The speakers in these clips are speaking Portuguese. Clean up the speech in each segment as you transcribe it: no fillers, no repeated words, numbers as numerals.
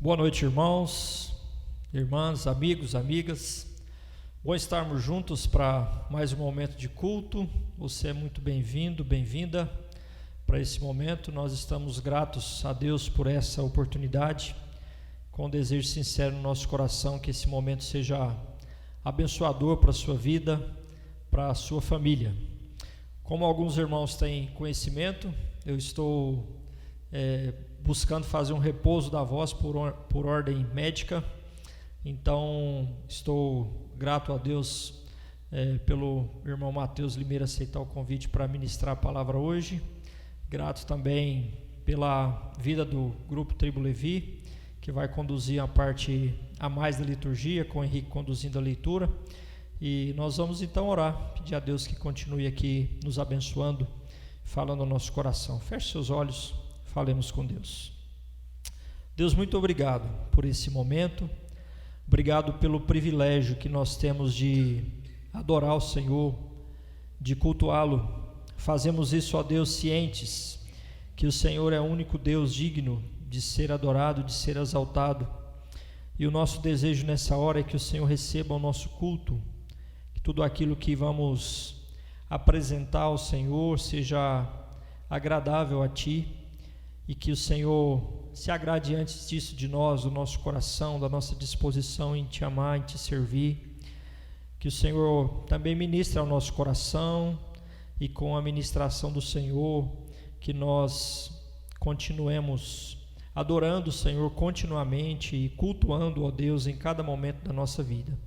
Boa noite, irmãos, irmãs, amigos, amigas. Bom estarmos juntos para mais um momento de culto. Você é muito bem-vindo, bem-vinda para esse momento. Nós estamos gratos a Deus por essa oportunidade, com um desejo sincero no nosso coração que esse momento seja abençoador para a sua vida, para a sua família. Como alguns irmãos têm conhecimento, eu estou buscando fazer um repouso da voz por ordem médica. Então estou grato a Deus pelo irmão Mateus Limeira aceitar o convite para ministrar a palavra hoje. Grato também pela vida do grupo Tribo Levi, que vai conduzir a parte a mais da liturgia, com o Henrique conduzindo a leitura. E nós vamos então orar, pedir a Deus que continue aqui nos abençoando, falando ao nosso coração. Feche seus olhos, falemos com Deus. Deus, muito obrigado por esse momento, obrigado pelo privilégio que nós temos de adorar o Senhor, de cultuá-lo. Fazemos isso, ó Deus, cientes que o Senhor é o único Deus digno de ser adorado, de ser exaltado. E o nosso desejo nessa hora é que o Senhor receba o nosso culto, que tudo aquilo que vamos apresentar ao Senhor seja agradável a Ti, e que o Senhor se agrade antes disso de nós, do nosso coração, da nossa disposição em Te amar, em Te servir. Que o Senhor também ministre ao nosso coração, e com a ministração do Senhor, que nós continuemos adorando o Senhor continuamente e cultuando, ó Deus, em cada momento da nossa vida.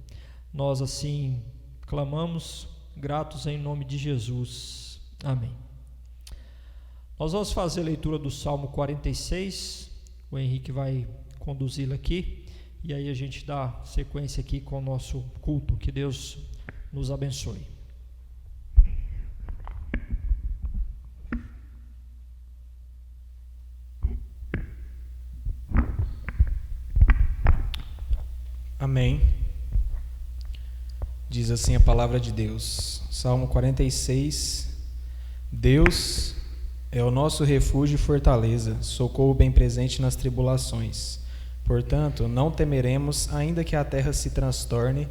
Nós assim clamamos, gratos em nome de Jesus. Amém. Nós vamos fazer a leitura do Salmo 46, o Henrique vai conduzi-lo aqui, e aí a gente dá sequência aqui com o nosso culto. Que Deus nos abençoe. Amém. Diz assim a palavra de Deus, Salmo 46. Deus é o nosso refúgio e fortaleza, socorro bem presente nas tribulações. Portanto, não temeremos, ainda que a terra se transtorne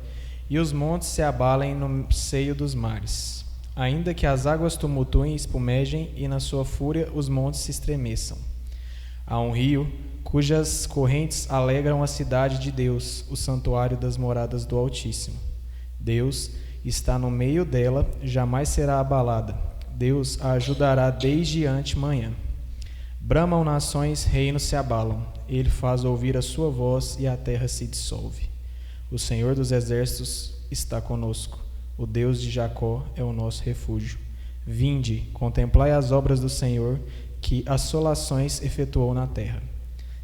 e os montes se abalem no seio dos mares. Ainda que as águas tumultuem e espumejem e na sua fúria os montes se estremeçam. Há um rio cujas correntes alegram a cidade de Deus, o santuário das moradas do Altíssimo. Deus está no meio dela, jamais será abalada. Deus a ajudará desde antemanhã. Bramam nações, reinos se abalam. Ele faz ouvir a sua voz e a terra se dissolve. O Senhor dos exércitos está conosco. O Deus de Jacó é o nosso refúgio. Vinde, contemplai as obras do Senhor, que assolações efetuou na terra.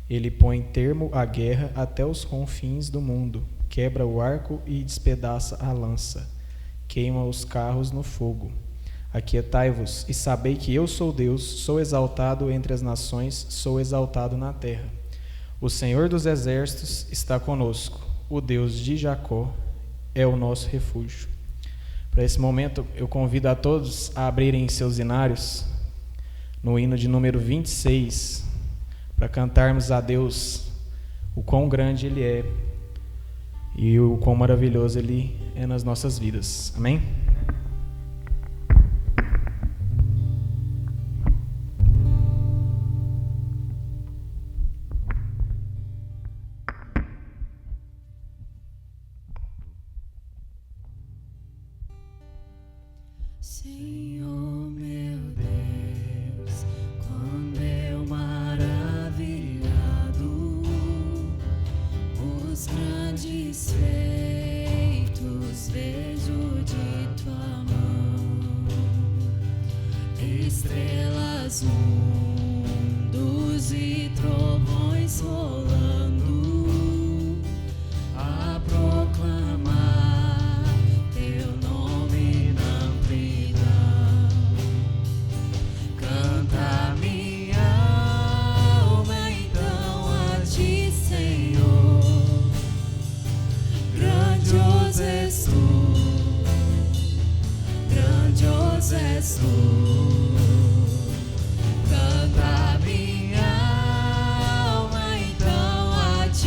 Ele põe termo à guerra até os confins do mundo, quebra o arco e despedaça a lança, queima os carros no fogo. Aquietai-vos e sabei que eu sou Deus, sou exaltado entre as nações, sou exaltado na terra. O Senhor dos exércitos está conosco, o Deus de Jacó é o nosso refúgio. Para esse momento, eu convido a todos a abrirem seus hinários no hino de número 26, para cantarmos a Deus o quão grande Ele é e o quão maravilhoso Ele é nas nossas vidas. Amém? Senhor meu Deus, quando eu maravilhado os grandes feitos vejo de tua mão, estrelas, mundos e trovões rolando a proclamar teu nome na amplidão. Canta minha alma então a ti, Senhor. Grandioso és tu, grandioso és tu. Canta minha alma então a ti.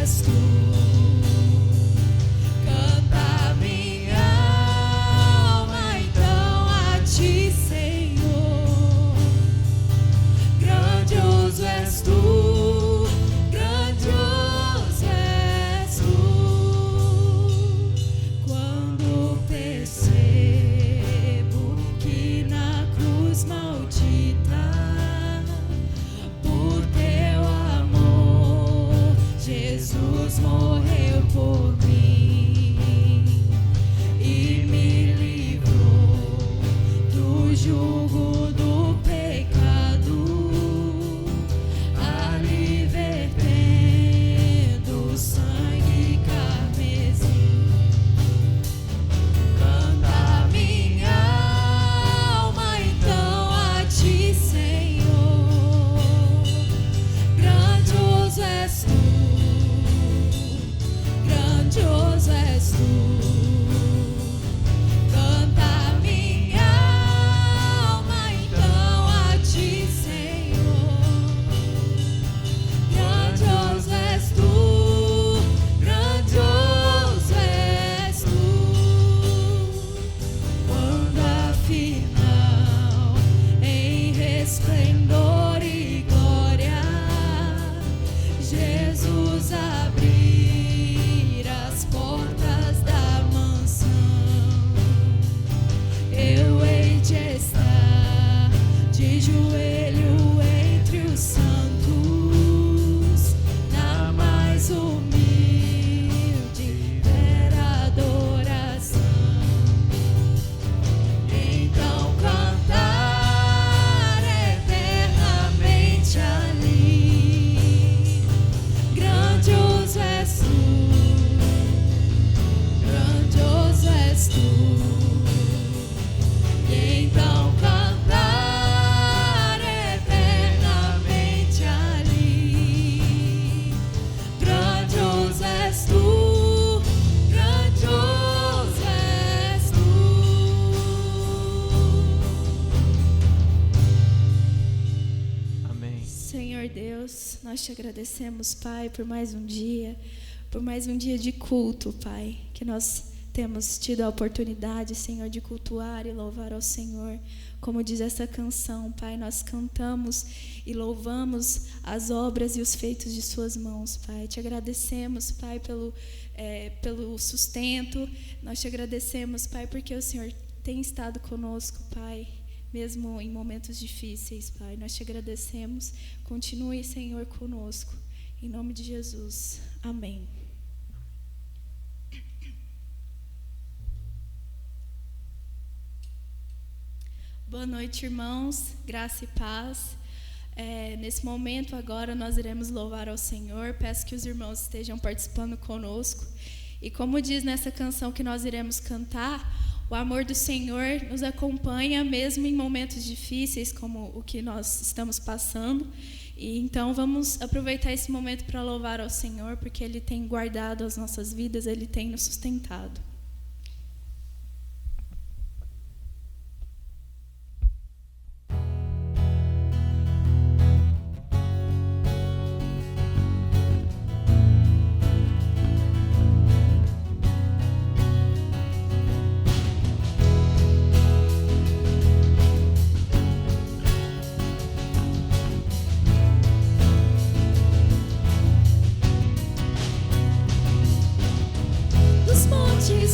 és tu. Canta minha alma então a ti, Senhor. Grandioso és tu, grandioso és tu. Quando percebo que na cruz maldita, por teu amor, Jesus morreu por mim e me livrou do jugo do pecado, ali vertendo sangue carmesim. Canta minha alma então a ti, Senhor. Grandioso és tu, grandioso és tu. Canta minha alma então a ti, Senhor. Grandioso és tu, grandioso és tu. Quando afinal em resplendor e glória Jesus abrir as portas da mansão, eu hei de estar de joelho entre os santos, na mais humilde vera adoração. Então cantar eternamente ali. Grandioso és tu, grandioso és tu. E então cantar eternamente ali. Grandioso és tu, grandioso és tu. Amém. Senhor Deus, nós te agradecemos, Pai, por mais um dia de culto, Pai, que nós temos tido a oportunidade, Senhor, de cultuar e louvar ao Senhor. Como diz essa canção, Pai, nós cantamos e louvamos as obras e os feitos de suas mãos, Pai. Te agradecemos, Pai, pelo sustento. Nós te agradecemos, Pai, porque o Senhor tem estado conosco, Pai, mesmo em momentos difíceis, Pai. Nós te agradecemos. Continue, Senhor, conosco. Em nome de Jesus. Amém. Boa noite, irmãos. Graça e paz. Nesse momento, agora, nós iremos louvar ao Senhor. Peço que os irmãos estejam participando conosco. E como diz nessa canção que nós iremos cantar, o amor do Senhor nos acompanha mesmo em momentos difíceis como o que nós estamos passando. E então vamos aproveitar esse momento para louvar ao Senhor, porque Ele tem guardado as nossas vidas, Ele tem nos sustentado. Dos montes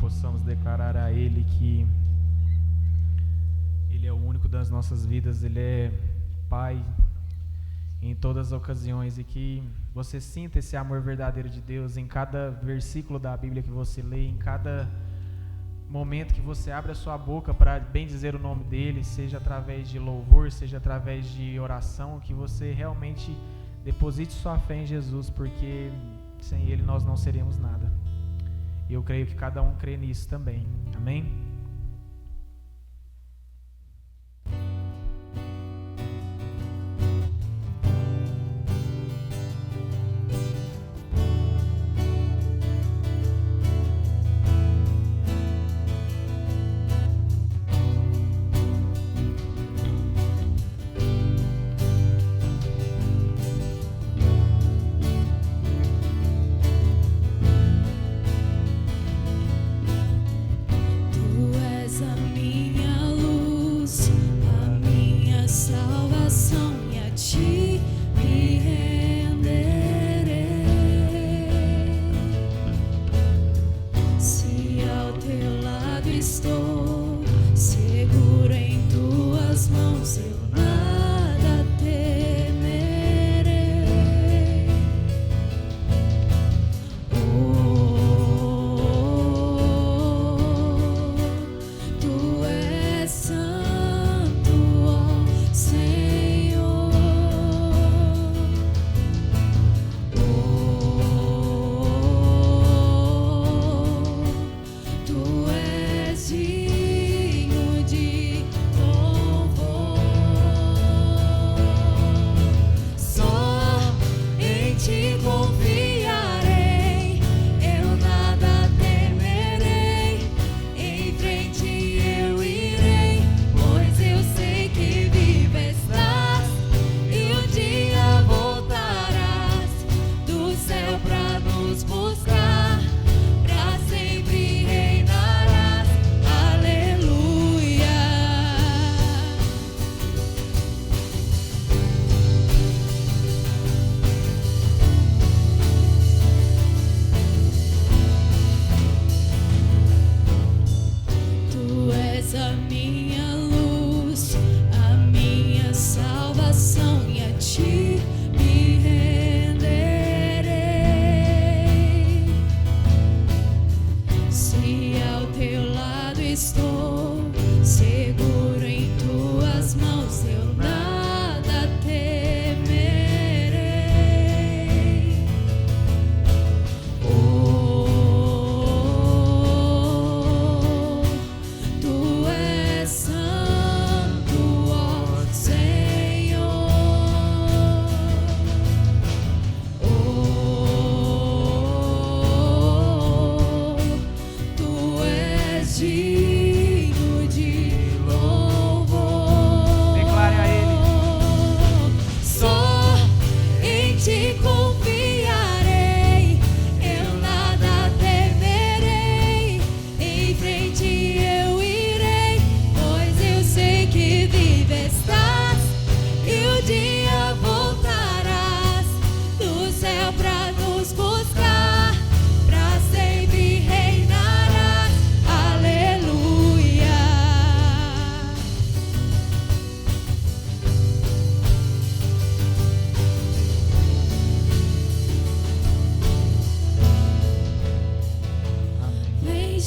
possamos declarar a Ele que Ele é o único das nossas vidas, Ele é Pai em todas as ocasiões, e que você sinta esse amor verdadeiro de Deus em cada versículo da Bíblia que você lê, em cada momento que você abre a sua boca para bendizer o nome dEle, seja através de louvor, seja através de oração, que você realmente deposite sua fé em Jesus, porque sem Ele nós não seremos nada. E eu creio que cada um crê nisso também. Amém?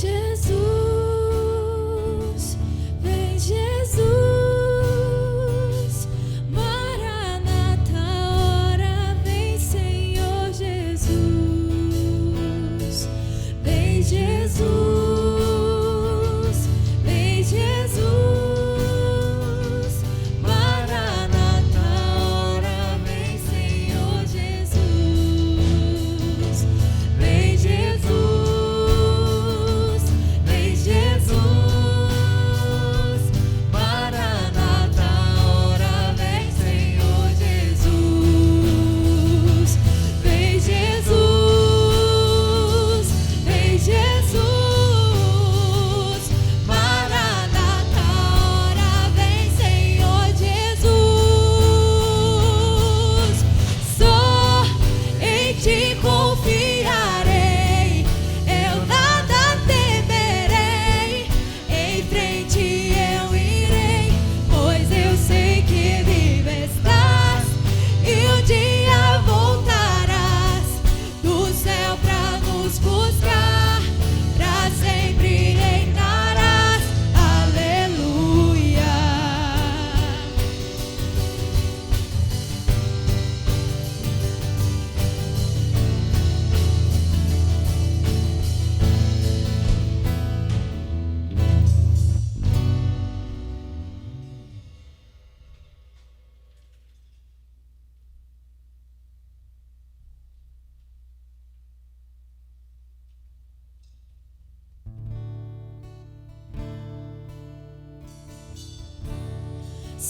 Jesus.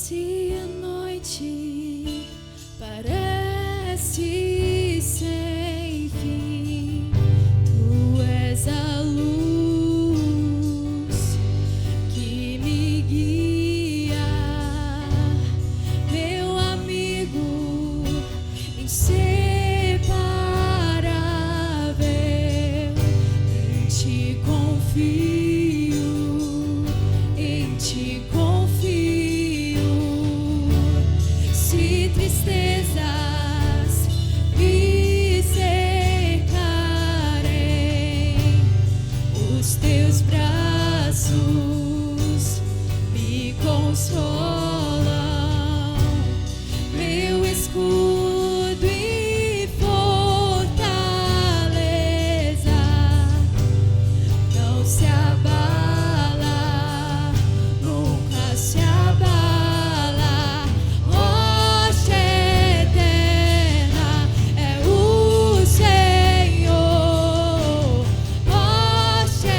Se a noite parece sem fim, tu és a luz que me guia, meu amigo inseparável. Em ti confio, em ti confio. Se tristezas me cercarem, os teus braços me consolam, meu escudo e fortaleza. Não se abala, nunca se abala. Rocha eterna é o Senhor. Rocha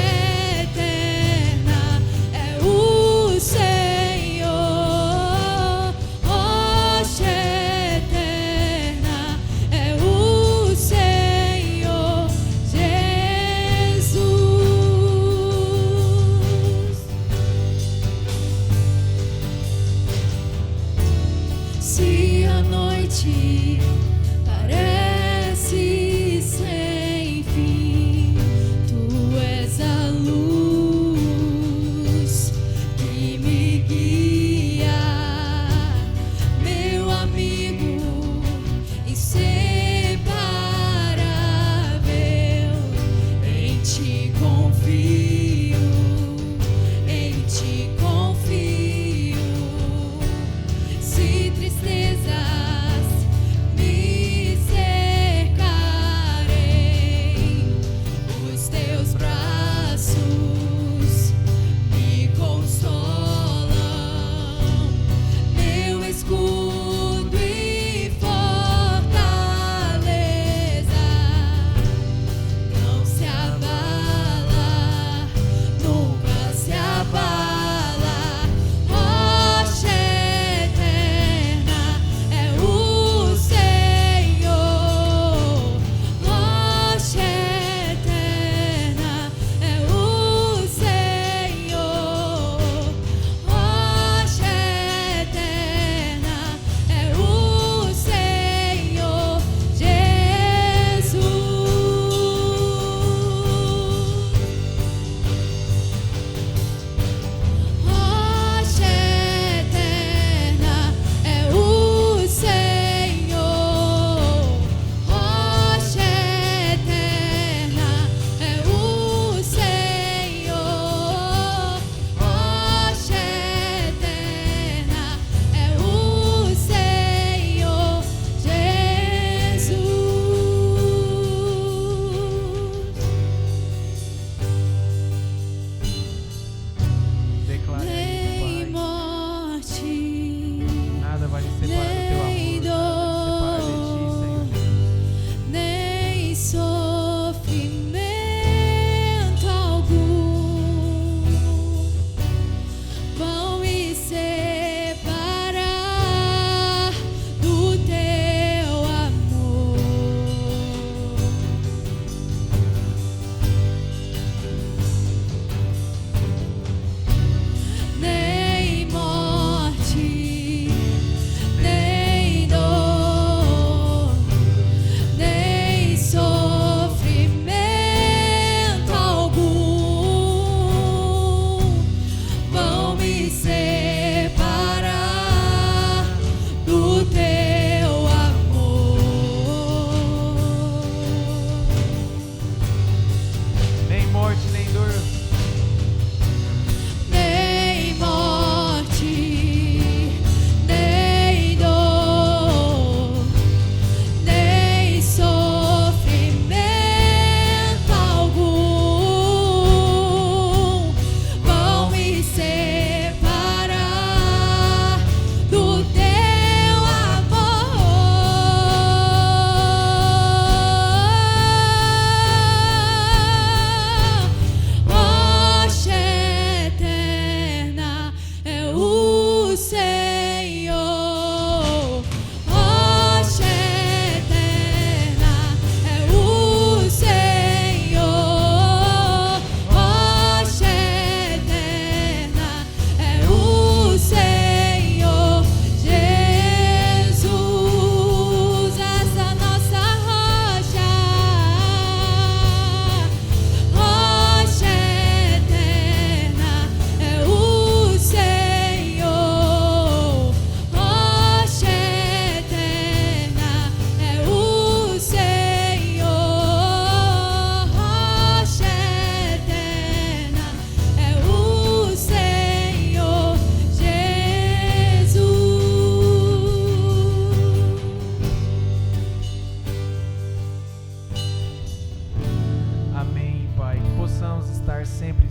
estar sempre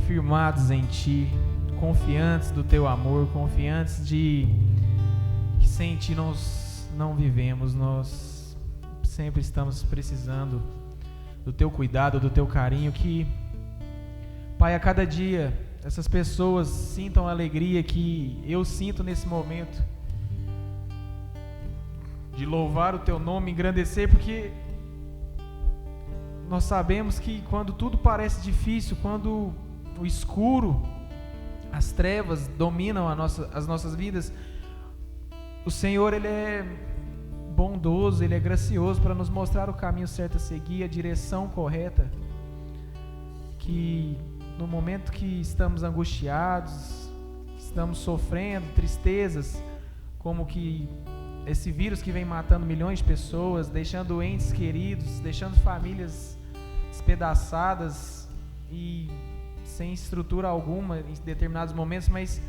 firmados em Ti, confiantes do Teu amor, confiantes de que sem Ti nós não vivemos. Nós sempre estamos precisando do Teu cuidado, do Teu carinho, que, Pai, a cada dia essas pessoas sintam a alegria que eu sinto nesse momento de louvar o Teu nome, engrandecer, porque nós sabemos que quando tudo parece difícil, quando o escuro, as trevas dominam as nossas vidas, o Senhor, Ele é bondoso, Ele é gracioso para nos mostrar o caminho certo a seguir, a direção correta, que no momento que estamos angustiados, estamos sofrendo tristezas, como que esse vírus que vem matando milhões de pessoas, deixando entes queridos, deixando famílias despedaçadas e sem estrutura alguma em determinados momentos, mas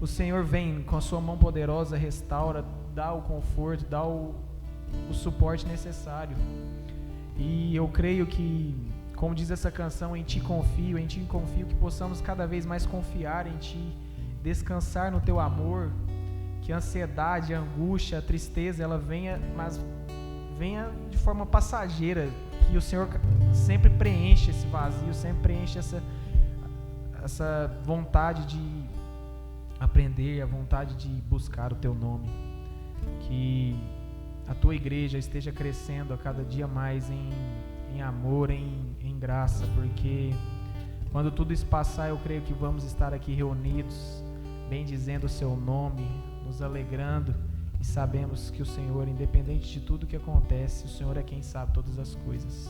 o Senhor vem com a sua mão poderosa, restaura, dá o conforto, dá o suporte necessário. E eu creio que, como diz essa canção, em Ti confio, que possamos cada vez mais confiar em Ti, descansar no Teu amor, que a ansiedade, a angústia, a tristeza, ela venha, mas venha de forma passageira, que o Senhor sempre preenche esse vazio, sempre preenche essa vontade de aprender, a vontade de buscar o Teu nome, que a Tua igreja esteja crescendo a cada dia mais em amor, em graça, porque quando tudo isso passar, eu creio que vamos estar aqui reunidos, bendizendo o Seu nome, nos alegrando, e sabemos que o Senhor, independente de tudo que acontece, o Senhor é quem sabe todas as coisas.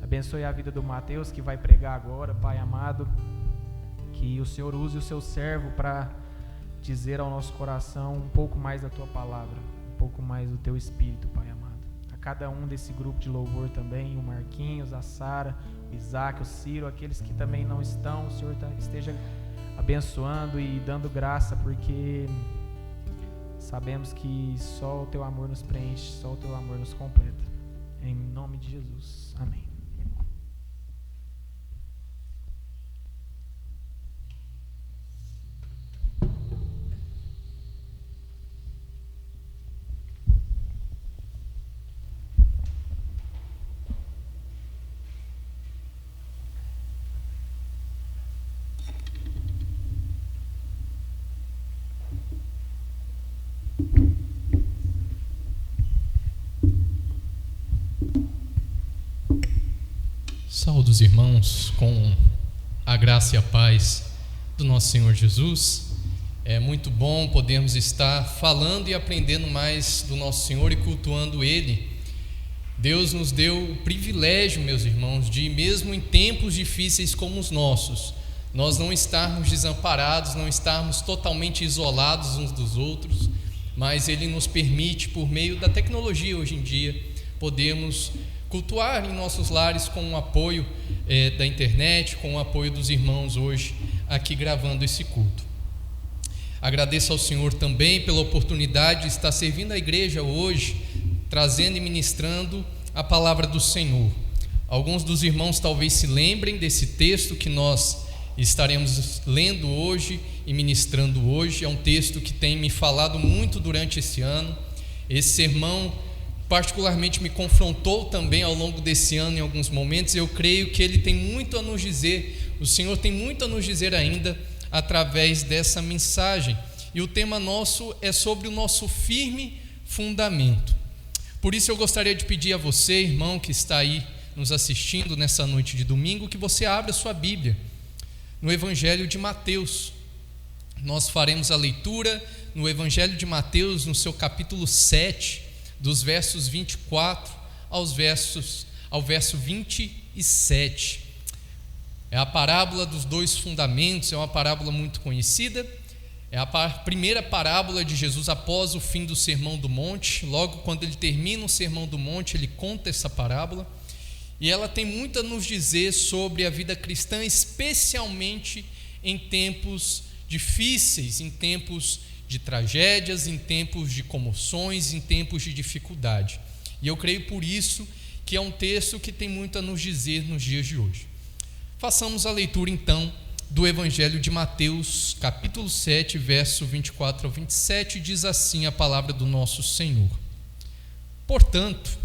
Abençoe a vida do Mateus, que vai pregar agora, Pai amado, que o Senhor use o Seu servo para dizer ao nosso coração um pouco mais da Tua palavra, um pouco mais do Teu Espírito, Pai amado. A cada um desse grupo de louvor também, o Marquinhos, a Sara, o Isaac, o Ciro, aqueles que também não estão, o Senhor esteja abençoando e dando graça, porque sabemos que só o Teu amor nos preenche, só o Teu amor nos completa. Em nome de Jesus. Amém. Saúdo os irmãos com a graça e a paz do nosso Senhor Jesus. É muito bom podermos estar falando e aprendendo mais do nosso Senhor e cultuando Ele. Deus nos deu o privilégio, meus irmãos, de mesmo em tempos difíceis como os nossos, nós não estarmos desamparados, não estarmos totalmente isolados uns dos outros, mas Ele nos permite, por meio da tecnologia hoje em dia, podermos cultuar em nossos lares com o apoio da internet, com o apoio dos irmãos hoje aqui gravando esse culto. Agradeço ao Senhor também pela oportunidade de estar servindo a igreja hoje, trazendo e ministrando a palavra do Senhor. Alguns dos irmãos talvez se lembrem desse texto que nós estaremos lendo hoje e ministrando hoje. É um texto que tem me falado muito durante esse ano. Esse sermão particularmente me confrontou também ao longo desse ano em alguns momentos. Eu creio que ele tem muito a nos dizer, o Senhor tem muito a nos dizer ainda através dessa mensagem. E o tema nosso é sobre o nosso firme fundamento. Por isso eu gostaria de pedir a você, irmão, que está aí nos assistindo nessa noite de domingo, que você abra sua Bíblia no Evangelho de Mateus. Nós faremos a leitura no Evangelho de Mateus, no seu capítulo 7, dos versos 24 ao verso 27. É a parábola dos dois fundamentos, é uma parábola muito conhecida. É a primeira parábola de Jesus após o fim do Sermão do Monte. Logo quando ele termina o Sermão do Monte, ele conta essa parábola. E ela tem muito a nos dizer sobre a vida cristã, especialmente em tempos difíceis, em tempos de tragédias, em tempos de comoções, em tempos de dificuldade. E eu creio por isso que é um texto que tem muito a nos dizer nos dias de hoje. Façamos a leitura então do Evangelho de Mateus, capítulo 7, verso 24 ao 27, diz assim a palavra do nosso Senhor: Portanto,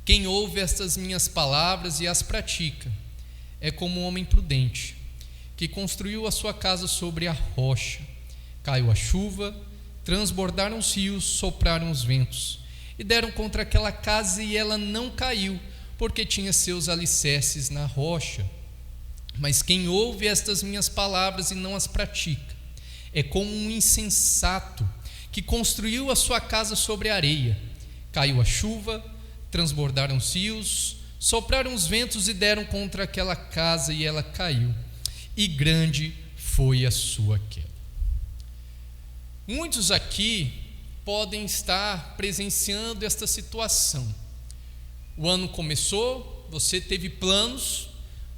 quem ouve estas minhas palavras e as pratica, é como um homem prudente, que construiu a sua casa sobre a rocha. Caiu a chuva, transbordaram os rios, sopraram os ventos, e deram contra aquela casa, e ela não caiu, porque tinha seus alicerces na rocha. Mas quem ouve estas minhas palavras e não as pratica, é como um insensato, que construiu a sua casa sobre a areia. Caiu a chuva, transbordaram os rios, sopraram os ventos e deram contra aquela casa, e ela caiu, e grande foi a sua queda. Muitos aqui podem estar presenciando esta situação. O ano começou, você teve planos,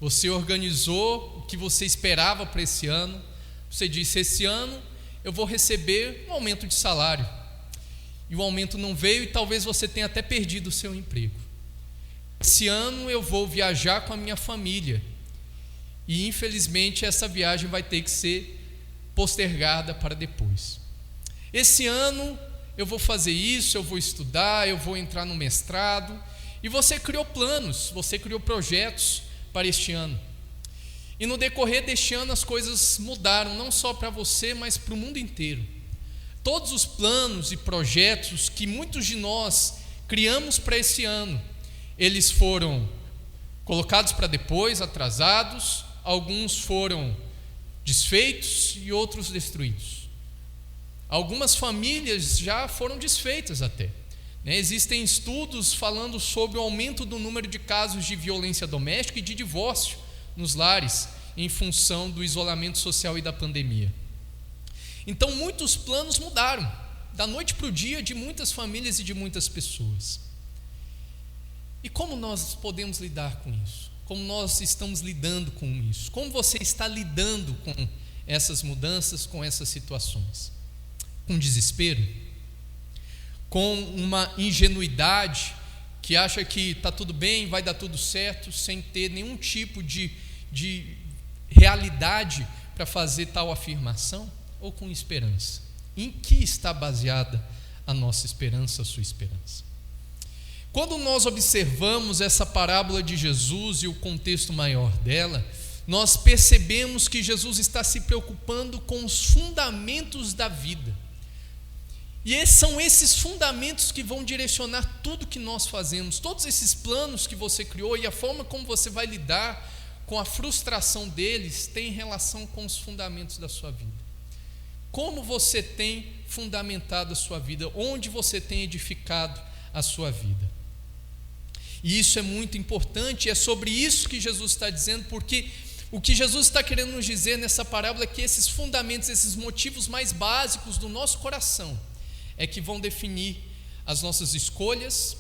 você organizou o que você esperava para esse ano. Você disse: esse ano eu vou receber um aumento de salário. E o aumento não veio, e talvez você tenha até perdido o seu emprego. Esse ano eu vou viajar com a minha família. E infelizmente essa viagem vai ter que ser postergada para depois. Esse ano eu vou fazer isso, eu vou estudar, eu vou entrar no mestrado. E você criou planos, você criou projetos para este ano. E no decorrer deste ano as coisas mudaram, não só para você, mas para o mundo inteiro. Todos os planos e projetos que muitos de nós criamos para esse ano, eles foram colocados para depois, atrasados, alguns foram desfeitos e outros destruídos. Algumas famílias já foram desfeitas até. Existem estudos falando sobre o aumento do número de casos de violência doméstica e de divórcio nos lares, em função do isolamento social e da pandemia. Então muitos planos mudaram, da noite para o dia, de muitas famílias e de muitas pessoas. E como nós podemos lidar com isso? Como nós estamos lidando com isso? Como você está lidando com essas mudanças, com essas situações? Com desespero? Com uma ingenuidade que acha que está tudo bem, vai dar tudo certo, sem ter nenhum tipo de realidade para fazer tal afirmação? Ou com esperança? Em que está baseada a nossa esperança, a sua esperança? Quando nós observamos essa parábola de Jesus e o contexto maior dela, nós percebemos que Jesus está se preocupando com os fundamentos da vida. E são esses fundamentos que vão direcionar tudo que nós fazemos, todos esses planos que você criou e a forma como você vai lidar com a frustração deles tem relação com os fundamentos da sua vida. Como você tem fundamentado a sua vida, onde você tem edificado a sua vida. E isso é muito importante, é sobre isso que Jesus está dizendo, porque o que Jesus está querendo nos dizer nessa parábola é que esses fundamentos, esses motivos mais básicos do nosso coração, é que vão definir as nossas escolhas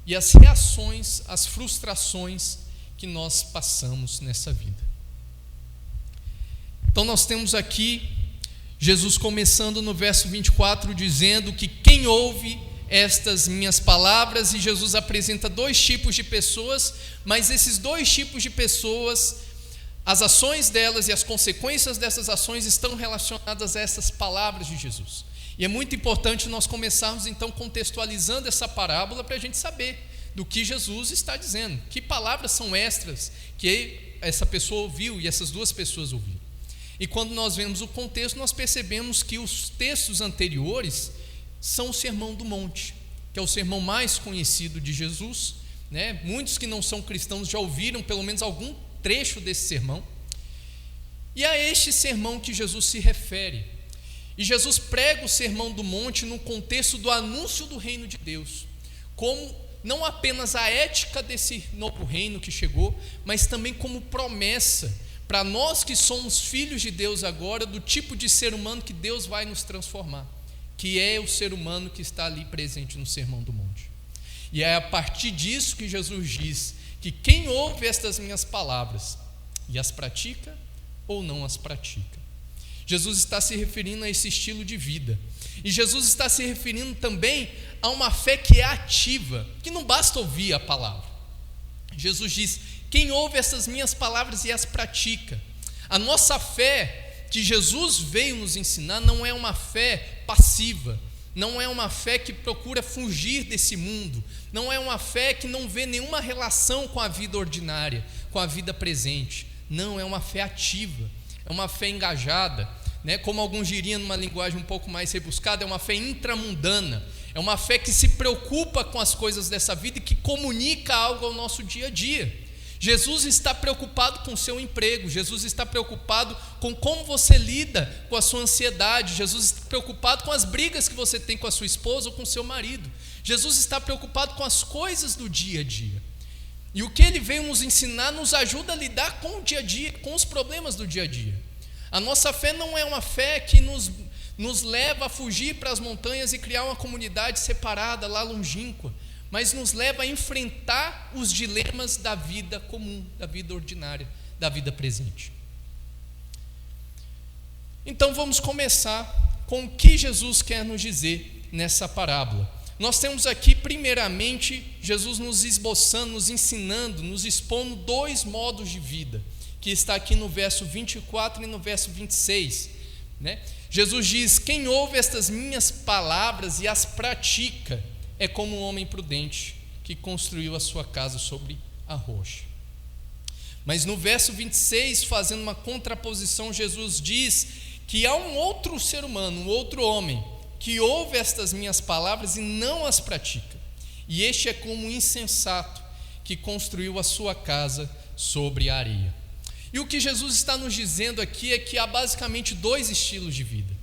e as reações, as frustrações que nós passamos nessa vida. Então nós temos aqui Jesus começando no verso 24 dizendo que quem ouve estas minhas palavras, e Jesus apresenta dois tipos de pessoas, mas esses dois tipos de pessoas, as ações delas e as consequências dessas ações estão relacionadas a essas palavras de Jesus. E é muito importante nós começarmos então contextualizando essa parábola para a gente saber do que Jesus está dizendo, que palavras são estas que essa pessoa ouviu e essas duas pessoas ouviram. E quando nós vemos o contexto, nós percebemos que os textos anteriores são o Sermão do Monte, que é o sermão mais conhecido de Jesus, né? Muitos que não são cristãos já ouviram pelo menos algum trecho desse sermão. E é este sermão que Jesus se refere. E Jesus prega o Sermão do Monte no contexto do anúncio do reino de Deus, como não apenas a ética desse novo reino que chegou, mas também como promessa para nós que somos filhos de Deus agora, do tipo de ser humano que Deus vai nos transformar, que é o ser humano que está ali presente no Sermão do Monte. E é a partir disso que Jesus diz que quem ouve estas minhas palavras e as pratica ou não as pratica. Jesus está se referindo a esse estilo de vida. E Jesus está se referindo também a uma fé que é ativa, que não basta ouvir a palavra. Jesus diz: Quem ouve essas minhas palavras e as pratica. A nossa fé que Jesus veio nos ensinar não é uma fé passiva, não é uma fé que procura fugir desse mundo, não é uma fé que não vê nenhuma relação com a vida ordinária, com a vida presente. Não, é uma fé ativa, é uma fé engajada, né? Como alguns diriam numa linguagem um pouco mais rebuscada, é uma fé intramundana, é uma fé que se preocupa com as coisas dessa vida e que comunica algo ao nosso dia a dia. Jesus está preocupado com o seu emprego, Jesus está preocupado com como você lida com a sua ansiedade, Jesus está preocupado com as brigas que você tem com a sua esposa ou com o seu marido. Jesus está preocupado com as coisas do dia a dia. E o que ele veio nos ensinar nos ajuda a lidar com o dia a dia, com os problemas do dia a dia. A nossa fé não é uma fé que nos leva a fugir para as montanhas e criar uma comunidade separada, lá longínqua, mas nos leva a enfrentar os dilemas da vida comum, da vida ordinária, da vida presente. Então vamos começar com o que Jesus quer nos dizer nessa parábola. Nós temos aqui, primeiramente, Jesus nos esboçando, nos ensinando, nos expondo 2 modos de vida, que está aqui no verso 24 e no verso 26, né? Jesus diz: quem ouve estas minhas palavras e as pratica é como um homem prudente que construiu a sua casa sobre a rocha. Mas no verso 26, fazendo uma contraposição, Jesus diz que há um outro ser humano, um outro homem, que ouve estas minhas palavras e não as pratica. E este é como um insensato que construiu a sua casa sobre a areia. E o que Jesus está nos dizendo aqui é que há basicamente 2 estilos de vida.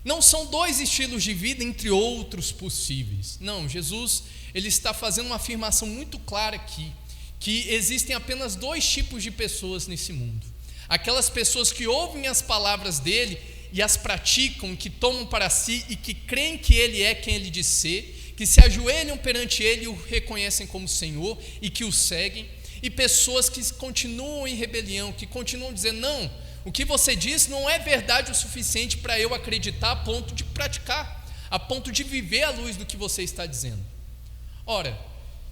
Não são 2 estilos de vida entre outros possíveis. Não, Jesus ele está fazendo uma afirmação muito clara aqui, que existem apenas 2 tipos de pessoas nesse mundo. Aquelas pessoas que ouvem as palavras dele e as praticam, que tomam para si e que creem que ele é quem ele diz ser, que se ajoelham perante ele e o reconhecem como Senhor e que o seguem, e pessoas que continuam em rebelião, que continuam dizendo: não, o que você diz não é verdade o suficiente para eu acreditar a ponto de praticar, a ponto de viver à luz do que você está dizendo. Ora,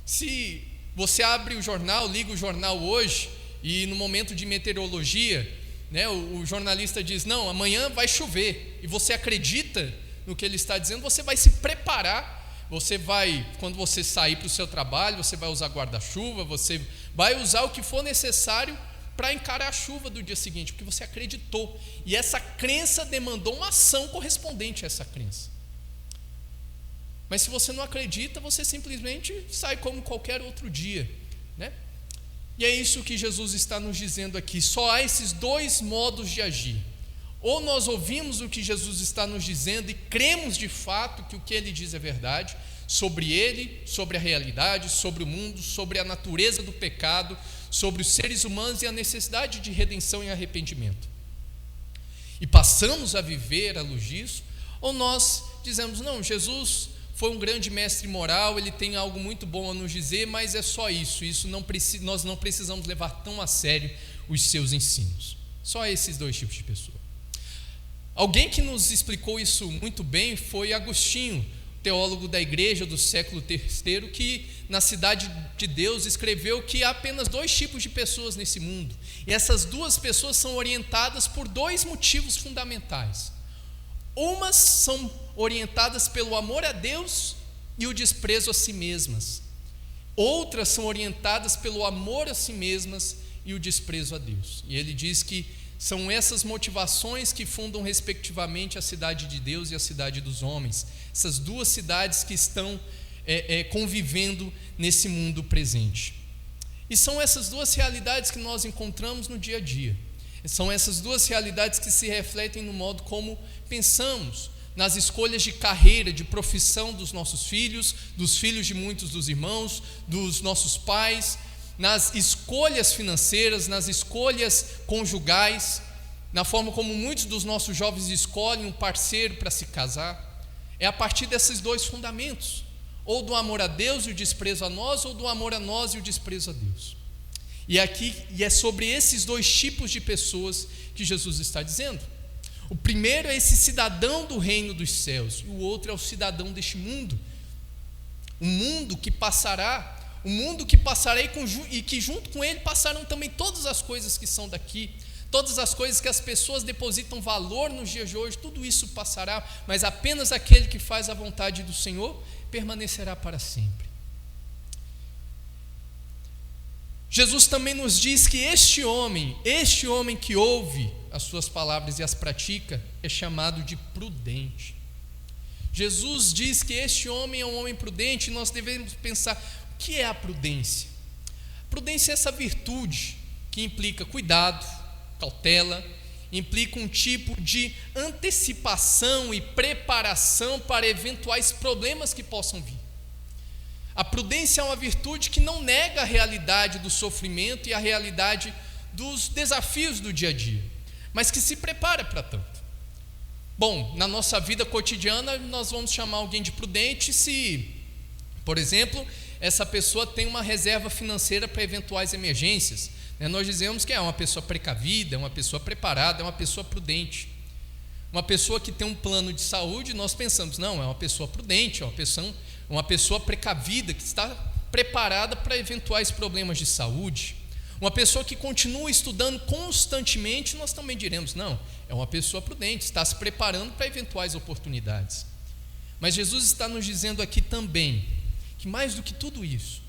se você abre o jornal, liga o jornal hoje, e no momento de meteorologia, né, o jornalista diz: não, amanhã vai chover, e você acredita no que ele está dizendo, você vai se preparar, você vai, quando você sair para o seu trabalho, você vai usar guarda-chuva, você vai usar o que for necessário para encarar a chuva do dia seguinte, porque você acreditou, e essa crença demandou uma ação correspondente a essa crença. Mas se você não acredita, você simplesmente sai como qualquer outro dia, né? E é isso que Jesus está nos dizendo aqui. Só há esses 2 modos de agir. Ou nós ouvimos o que Jesus está nos dizendo e cremos de fato que o que ele diz é verdade, sobre ele, sobre a realidade, sobre o mundo, sobre a natureza do pecado, sobre os seres humanos e a necessidade de redenção e arrependimento. E passamos a viver à luz disso, ou nós dizemos: não, Jesus foi um grande mestre moral, ele tem algo muito bom a nos dizer, mas é só isso, nós não precisamos levar tão a sério os seus ensinos. Só esses 2 tipos de pessoa. Alguém que nos explicou isso muito bem foi Agostinho, teólogo da igreja do século III, que na Cidade de Deus escreveu que há apenas 2 tipos de pessoas nesse mundo, e essas 2 pessoas são orientadas por 2 motivos fundamentais. Umas são orientadas pelo amor a Deus e o desprezo a si mesmas. Outras são orientadas pelo amor a si mesmas e o desprezo a Deus. E ele diz que são essas motivações que fundam respectivamente a cidade de Deus e a cidade dos homens. Essas 2 cidades que estão convivendo nesse mundo presente. E são essas 2 realidades que nós encontramos no dia a dia. São essas 2 realidades que se refletem no modo como pensamos, nas escolhas de carreira, de profissão dos nossos filhos, dos filhos de muitos dos irmãos, dos nossos pais, nas escolhas financeiras, nas escolhas conjugais, na forma como muitos dos nossos jovens escolhem um parceiro para se casar. É a partir desses 2 fundamentos, ou do amor a Deus e o desprezo a nós, ou do amor a nós e o desprezo a Deus. E é sobre esses 2 tipos de pessoas que Jesus está dizendo. O primeiro é esse cidadão do reino dos céus, e o outro é o cidadão deste mundo. Um mundo que passará, o mundo que passará e que junto com ele passarão também todas as coisas que são daqui, todas as coisas que as pessoas depositam valor nos dias de hoje, tudo isso passará, mas apenas aquele que faz a vontade do Senhor permanecerá para sempre. Jesus também nos diz que este homem que ouve as suas palavras e as pratica, é chamado de prudente. Jesus diz que este homem é um homem prudente, e nós devemos pensar, o que é a prudência? A prudência é essa virtude que implica cuidado, cautela, implica um tipo de antecipação e preparação para eventuais problemas que possam vir. A prudência é uma virtude que não nega a realidade do sofrimento e a realidade dos desafios do dia a dia, mas que se prepara para tanto. Bom, na nossa vida cotidiana, nós vamos chamar alguém de prudente se, por exemplo, essa pessoa tem uma reserva financeira para eventuais emergências. Nós dizemos que é uma pessoa precavida, é uma pessoa preparada, é uma pessoa prudente. Uma pessoa que tem um plano de saúde, nós pensamos, não, é uma pessoa prudente, é uma pessoa precavida, que está preparada para eventuais problemas de saúde. Uma pessoa que continua estudando constantemente, nós também diremos, não, é uma pessoa prudente, está se preparando para eventuais oportunidades. Mas Jesus está nos dizendo aqui também, que mais do que tudo isso,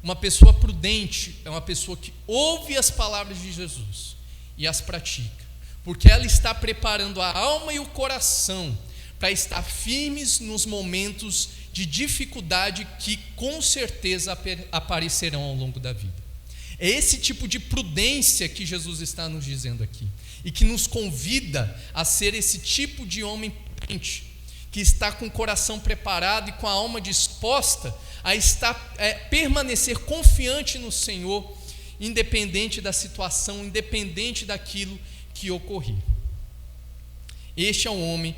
uma pessoa prudente é uma pessoa que ouve as palavras de Jesus e as pratica, porque ela está preparando a alma e o coração para estar firmes nos momentos de dificuldade que com certeza aparecerão ao longo da vida. É esse tipo de prudência que Jesus está nos dizendo aqui, e que nos convida a ser esse tipo de homem prudente, que está com o coração preparado e com a alma disposta a permanecer confiante no Senhor, independente da situação, independente daquilo que ocorrer. Este é um homem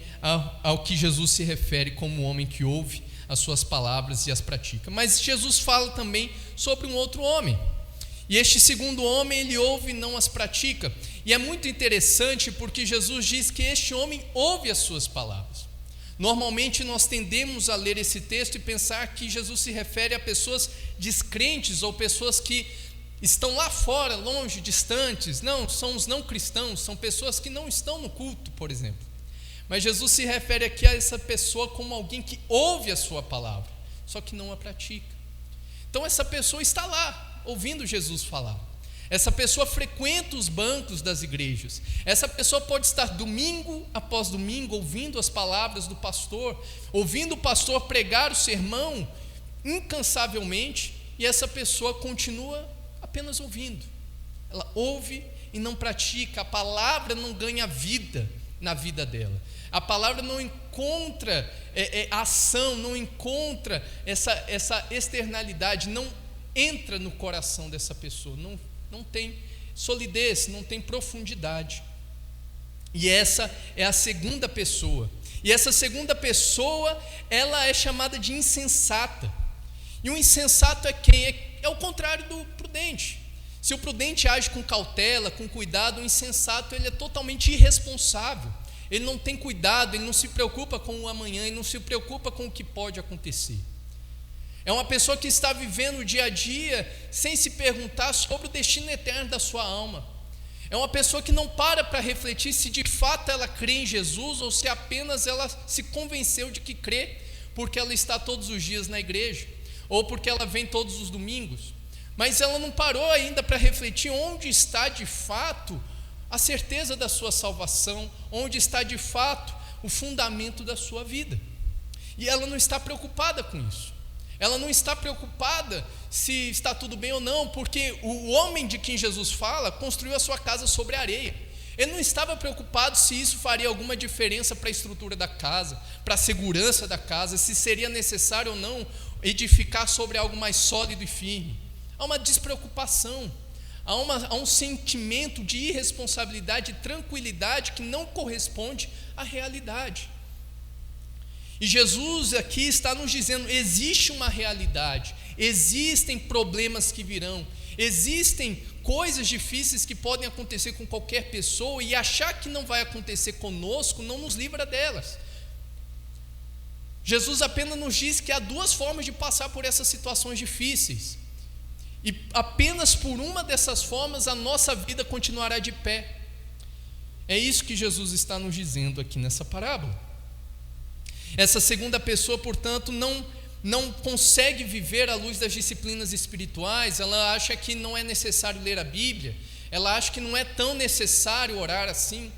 ao que Jesus se refere como um homem que ouve as suas palavras e as pratica. Mas Jesus fala também sobre um outro homem. E este segundo homem, ele ouve e não as pratica. E é muito interessante porque Jesus diz que este homem ouve as suas palavras. Normalmente nós tendemos a ler esse texto e pensar que Jesus se refere a pessoas descrentes ou pessoas que estão lá fora, longe, distantes. Não, são os não cristãos, são pessoas que não estão no culto, por exemplo. Mas Jesus se refere aqui a essa pessoa como alguém que ouve a sua palavra, só que não a pratica. Então essa pessoa está lá, ouvindo Jesus falar. Essa pessoa frequenta os bancos das igrejas. Essa pessoa pode estar domingo após domingo ouvindo as palavras do pastor, ouvindo o pastor pregar o sermão incansavelmente, e essa pessoa continua apenas ouvindo. Ela ouve e não pratica. A palavra não ganha vida na vida dela. A palavra não encontra ação, não encontra essa externalidade, não entra no coração dessa pessoa, não tem solidez, não tem profundidade. E essa é a segunda pessoa. E essa segunda pessoa, ela é chamada de insensata. E o insensato é quem? É o contrário do prudente. Se o prudente age com cautela, com cuidado, o insensato ele é totalmente irresponsável. Ele não tem cuidado, ele não se preocupa com o amanhã, ele não se preocupa com o que pode acontecer. É uma pessoa que está vivendo o dia a dia sem se perguntar sobre o destino eterno da sua alma. É uma pessoa que não para refletir se de fato ela crê em Jesus ou se apenas ela se convenceu de que crê porque ela está todos os dias na igreja ou porque ela vem todos os domingos. Mas ela não parou ainda para refletir onde está de fato a certeza da sua salvação, onde está de fato o fundamento da sua vida. E ela não está preocupada com isso. Ela não está preocupada se está tudo bem ou não, porque o homem de quem Jesus fala construiu a sua casa sobre areia. Ele não estava preocupado se isso faria alguma diferença para a estrutura da casa, para a segurança da casa, se seria necessário ou não edificar sobre algo mais sólido e firme. Há uma despreocupação, há um sentimento de irresponsabilidade e tranquilidade que não corresponde à realidade. E Jesus aqui está nos dizendo, existe uma realidade, existem problemas que virão, existem coisas difíceis que podem acontecer com qualquer pessoa, e achar que não vai acontecer conosco não nos livra delas. Jesus apenas nos diz que há duas formas de passar por essas situações difíceis, E apenas por uma dessas formas a nossa vida continuará de pé. É isso que Jesus está nos dizendo aqui nessa parábola. Essa segunda pessoa, portanto, não consegue viver à luz das disciplinas espirituais. Ela acha que não é necessário ler a Bíblia, ela acha que não é tão necessário orar assim.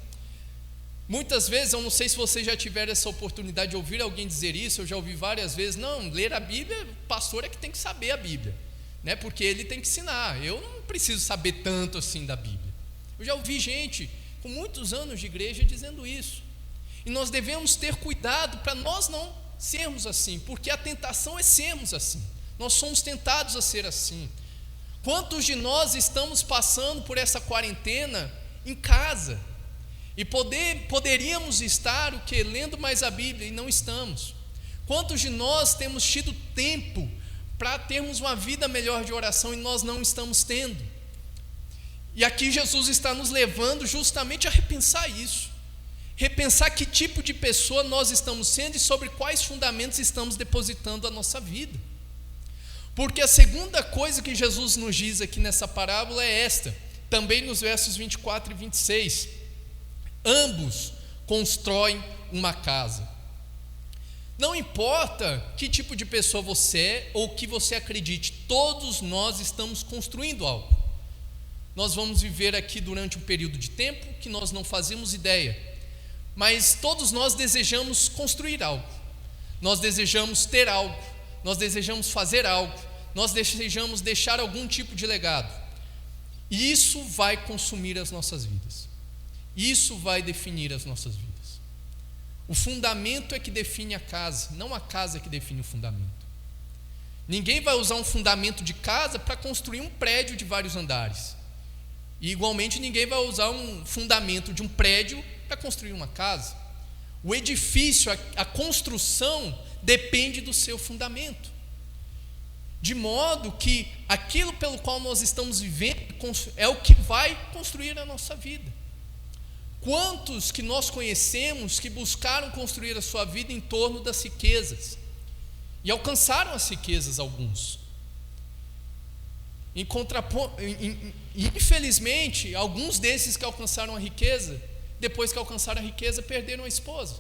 Muitas vezes, eu não sei se vocês já tiveram essa oportunidade de ouvir alguém dizer isso, eu já ouvi várias vezes: não, ler a Bíblia, o pastor é que tem que saber a Bíblia, né? Porque ele tem que ensinar, eu não preciso saber tanto assim da Bíblia. Eu já ouvi gente com muitos anos de igreja dizendo isso. E nós devemos ter cuidado para nós não sermos assim, porque a tentação é sermos assim. Nós somos tentados a ser assim. Quantos de nós estamos passando por essa quarentena em casa e poderíamos estar lendo mais a Bíblia e não estamos? Quantos de nós temos tido tempo para termos uma vida melhor de oração e nós não estamos tendo? E aqui Jesus está nos levando justamente a repensar isso. Repensar que tipo de pessoa nós estamos sendo e sobre quais fundamentos estamos depositando a nossa vida. Porque a segunda coisa que Jesus nos diz aqui nessa parábola é esta, também nos versos 24 e 26. Ambos constroem uma casa. Não importa que tipo de pessoa você é ou o que você acredite, todos nós estamos construindo algo. Nós vamos viver aqui durante um período de tempo que nós não fazemos ideia, mas todos nós desejamos construir algo, nós desejamos ter algo, nós desejamos fazer algo, nós desejamos deixar algum tipo de legado, e isso vai consumir as nossas vidas, isso vai definir as nossas vidas. O fundamento é que define a casa, não a casa que define o fundamento. Ninguém vai usar um fundamento de casa para construir um prédio de vários andares. E igualmente ninguém vai usar um fundamento de um prédio para construir uma casa. O edifício, a construção depende do seu fundamento. De modo que aquilo pelo qual nós estamos vivendo é o que vai construir a nossa vida. Quantos que nós conhecemos que buscaram construir a sua vida em torno das riquezas e alcançaram as riquezas, alguns? Infelizmente, alguns desses que alcançaram a riqueza, depois que alcançaram a riqueza, perderam a esposa.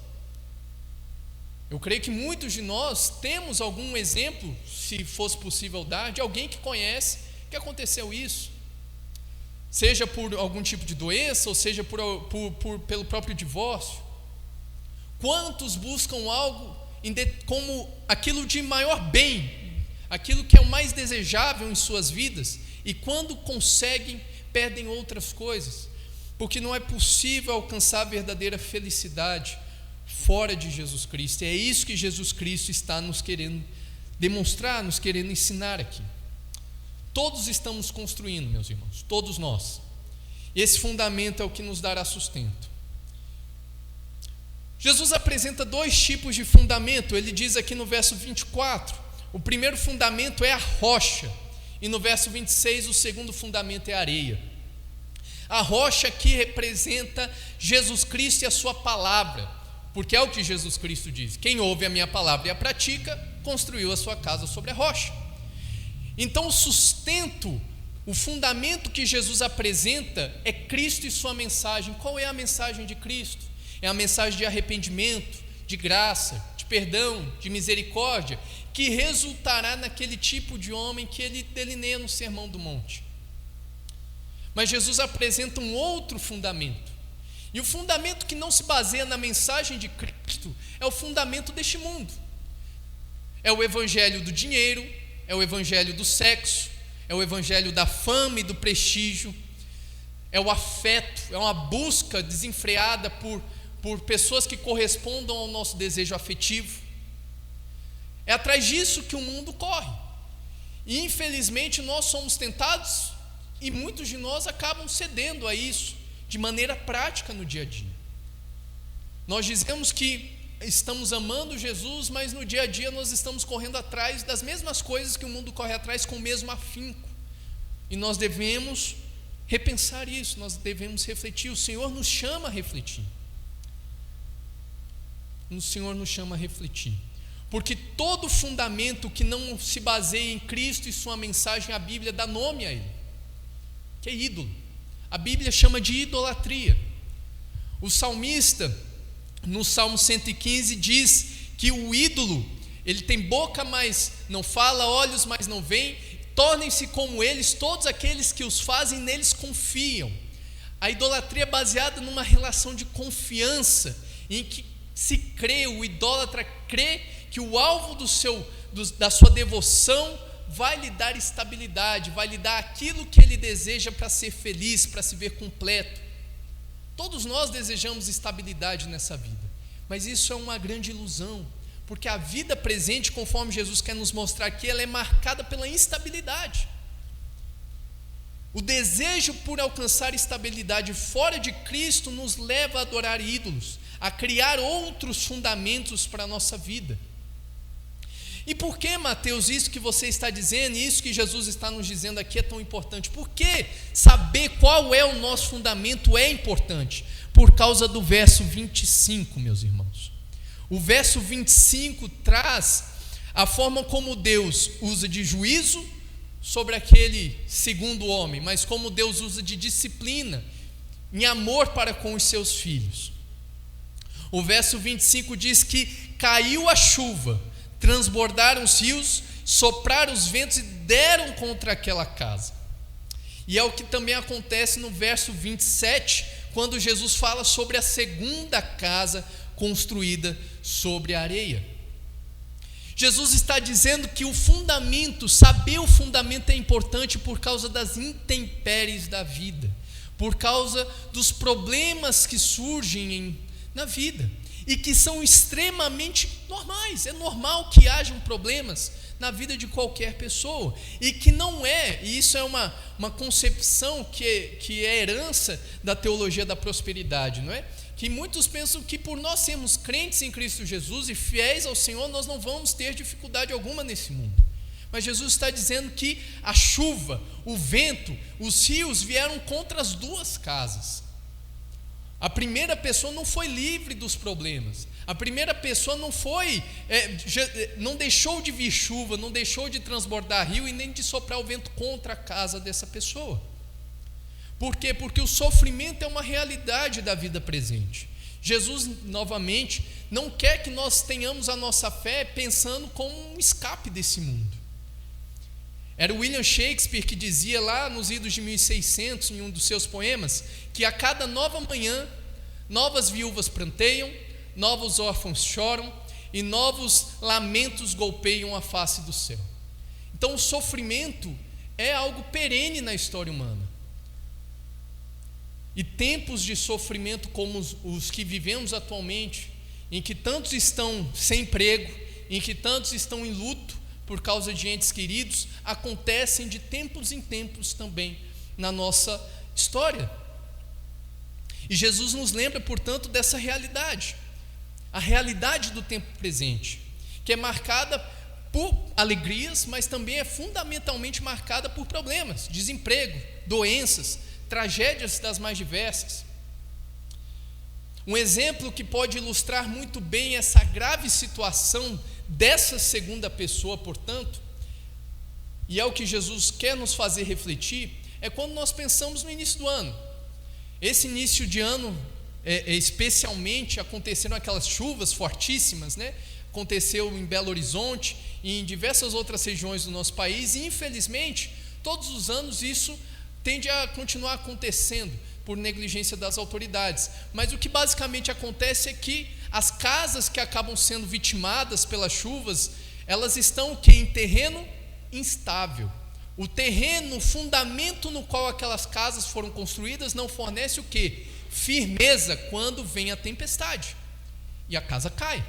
Eu creio que muitos de nós temos algum exemplo, se fosse possível dar, de alguém que conhece que aconteceu isso, seja por algum tipo de doença, ou seja pelo próprio divórcio. Quantos buscam algo como aquilo de maior bem, aquilo que é o mais desejável em suas vidas, e quando conseguem, perdem outras coisas, porque não é possível alcançar a verdadeira felicidade fora de Jesus Cristo. E é isso que Jesus Cristo está nos querendo demonstrar, nos querendo ensinar aqui. Todos estamos construindo, meus irmãos, todos nós. Esse fundamento é o que nos dará sustento. Jesus apresenta dois tipos de fundamento. Ele diz aqui no verso 24, o primeiro fundamento é a rocha, e no verso 26 o segundo fundamento é a areia. A rocha aqui representa Jesus Cristo e a sua palavra, porque é o que Jesus Cristo diz: quem ouve a minha palavra e a pratica, construiu a sua casa sobre a rocha. Então o sustento, o fundamento que Jesus apresenta é Cristo e sua mensagem. Qual é a mensagem de Cristo? É a mensagem de arrependimento, de graça, de perdão, de misericórdia, que resultará naquele tipo de homem que ele delineia no Sermão do Monte. Mas Jesus apresenta um outro fundamento, e o fundamento que não se baseia na mensagem de Cristo é o fundamento deste mundo. É o evangelho do dinheiro, é o evangelho do sexo, é o evangelho da fama e do prestígio, é o afeto, é uma busca desenfreada por pessoas que correspondam ao nosso desejo afetivo. É atrás disso que o mundo corre, e infelizmente nós somos tentados, e muitos de nós acabam cedendo a isso de maneira prática no dia a dia. Nós dizemos que estamos amando Jesus, mas no dia a dia nós estamos correndo atrás das mesmas coisas que o mundo corre atrás com o mesmo afinco, e nós devemos repensar isso, nós devemos refletir. O Senhor nos chama a refletir. O Senhor nos chama a refletir. Porque todo fundamento que não se baseia em Cristo e sua mensagem, a Bíblia dá nome a ele, que é ídolo. A Bíblia chama de idolatria. O salmista, no Salmo 115, diz que o ídolo, ele tem boca, mas não fala, olhos, mas não veem. Tornem-se como eles todos aqueles que os fazem, neles confiam. A idolatria é baseada numa relação de confiança, em que se crê, o idólatra crê que o alvo da sua devoção vai lhe dar estabilidade, vai lhe dar aquilo que ele deseja para ser feliz, para se ver completo. Todos nós desejamos estabilidade nessa vida, mas isso é uma grande ilusão, porque a vida presente, conforme Jesus quer nos mostrar aqui, ela é marcada pela instabilidade. O desejo por alcançar estabilidade fora de Cristo nos leva a adorar ídolos, a criar outros fundamentos para a nossa vida. E por que, Mateus, isso que você está dizendo, e isso que Jesus está nos dizendo aqui é tão importante? Por que saber qual é o nosso fundamento é importante? Por causa do verso 25, meus irmãos. O verso 25 traz a forma como Deus usa de juízo sobre aquele segundo homem, mas como Deus usa de disciplina, em amor para com os seus filhos. O verso 25 diz que caiu a chuva, transbordaram os rios, sopraram os ventos e deram contra aquela casa. E é o que também acontece no verso 27, quando Jesus fala sobre a segunda casa construída sobre a areia. Jesus está dizendo que o fundamento, saber o fundamento é importante por causa das intempéries da vida, por causa dos problemas que surgem na vida e que são extremamente normais. É normal que hajam problemas na vida de qualquer pessoa, e que não é, e isso é uma concepção que é herança da teologia da prosperidade, não é? Que muitos pensam que por nós sermos crentes em Cristo Jesus e fiéis ao Senhor, nós não vamos ter dificuldade alguma nesse mundo. Mas Jesus está dizendo que a chuva, o vento, os rios vieram contra as duas casas. A primeira pessoa não foi livre dos problemas. A primeira pessoa não deixou de vir chuva, não deixou de transbordar rio e nem de soprar o vento contra a casa dessa pessoa. Por quê? Porque o sofrimento é uma realidade da vida presente. Jesus, novamente, não quer que nós tenhamos a nossa fé pensando como um escape desse mundo. Era William Shakespeare que dizia lá nos idos de 1600, em um dos seus poemas, que a cada nova manhã, novas viúvas pranteiam, novos órfãos choram e novos lamentos golpeiam a face do céu. Então o sofrimento é algo perene na história humana. E tempos de sofrimento como os que vivemos atualmente, em que tantos estão sem emprego, em que tantos estão em luto por causa de entes queridos, acontecem de tempos em tempos também na nossa história. E Jesus nos lembra, portanto, dessa realidade, a realidade do tempo presente, que é marcada por alegrias, mas também é fundamentalmente marcada por problemas, desemprego, doenças, tragédias das mais diversas. Um exemplo que pode ilustrar muito bem essa grave situação dessa segunda pessoa, portanto, e é o que Jesus quer nos fazer refletir, é quando nós pensamos no início do ano. Esse início de ano, especialmente, aconteceram aquelas chuvas fortíssimas, né? Aconteceu em Belo Horizonte e em diversas outras regiões do nosso país, e infelizmente, todos os anos isso tende a continuar acontecendo por negligência das autoridades. Mas o que basicamente acontece é que as casas que acabam sendo vitimadas pelas chuvas, elas estão em terreno instável. O terreno, o fundamento no qual aquelas casas foram construídas não fornece o quê? Firmeza quando vem a tempestade. E a casa cai.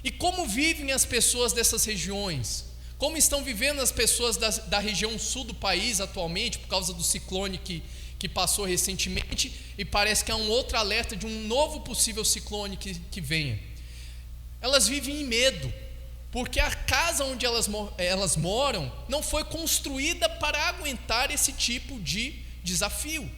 E como vivem as pessoas dessas regiões? Como estão vivendo as pessoas da região sul do país atualmente, por causa do ciclone que passou recentemente, e parece que há um outro alerta de um novo possível ciclone que venha? Elas vivem em medo, porque a casa onde elas moram não foi construída para aguentar esse tipo de desafio.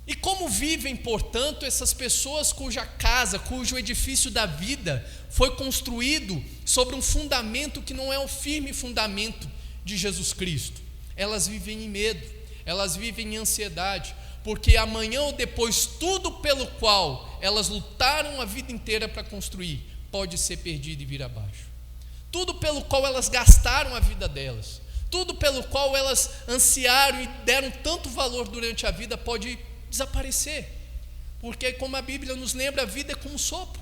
E como vivem, portanto, essas pessoas cuja casa, cujo edifício da vida foi construído sobre um fundamento que não é o firme fundamento de Jesus Cristo? Elas vivem em medo, elas vivem em ansiedade, porque amanhã ou depois tudo pelo qual elas lutaram a vida inteira para construir pode ser perdido e vir abaixo. Tudo pelo qual elas gastaram a vida delas, tudo pelo qual elas ansiaram e deram tanto valor durante a vida pode desaparecer, porque como a Bíblia nos lembra, a vida é como um sopro,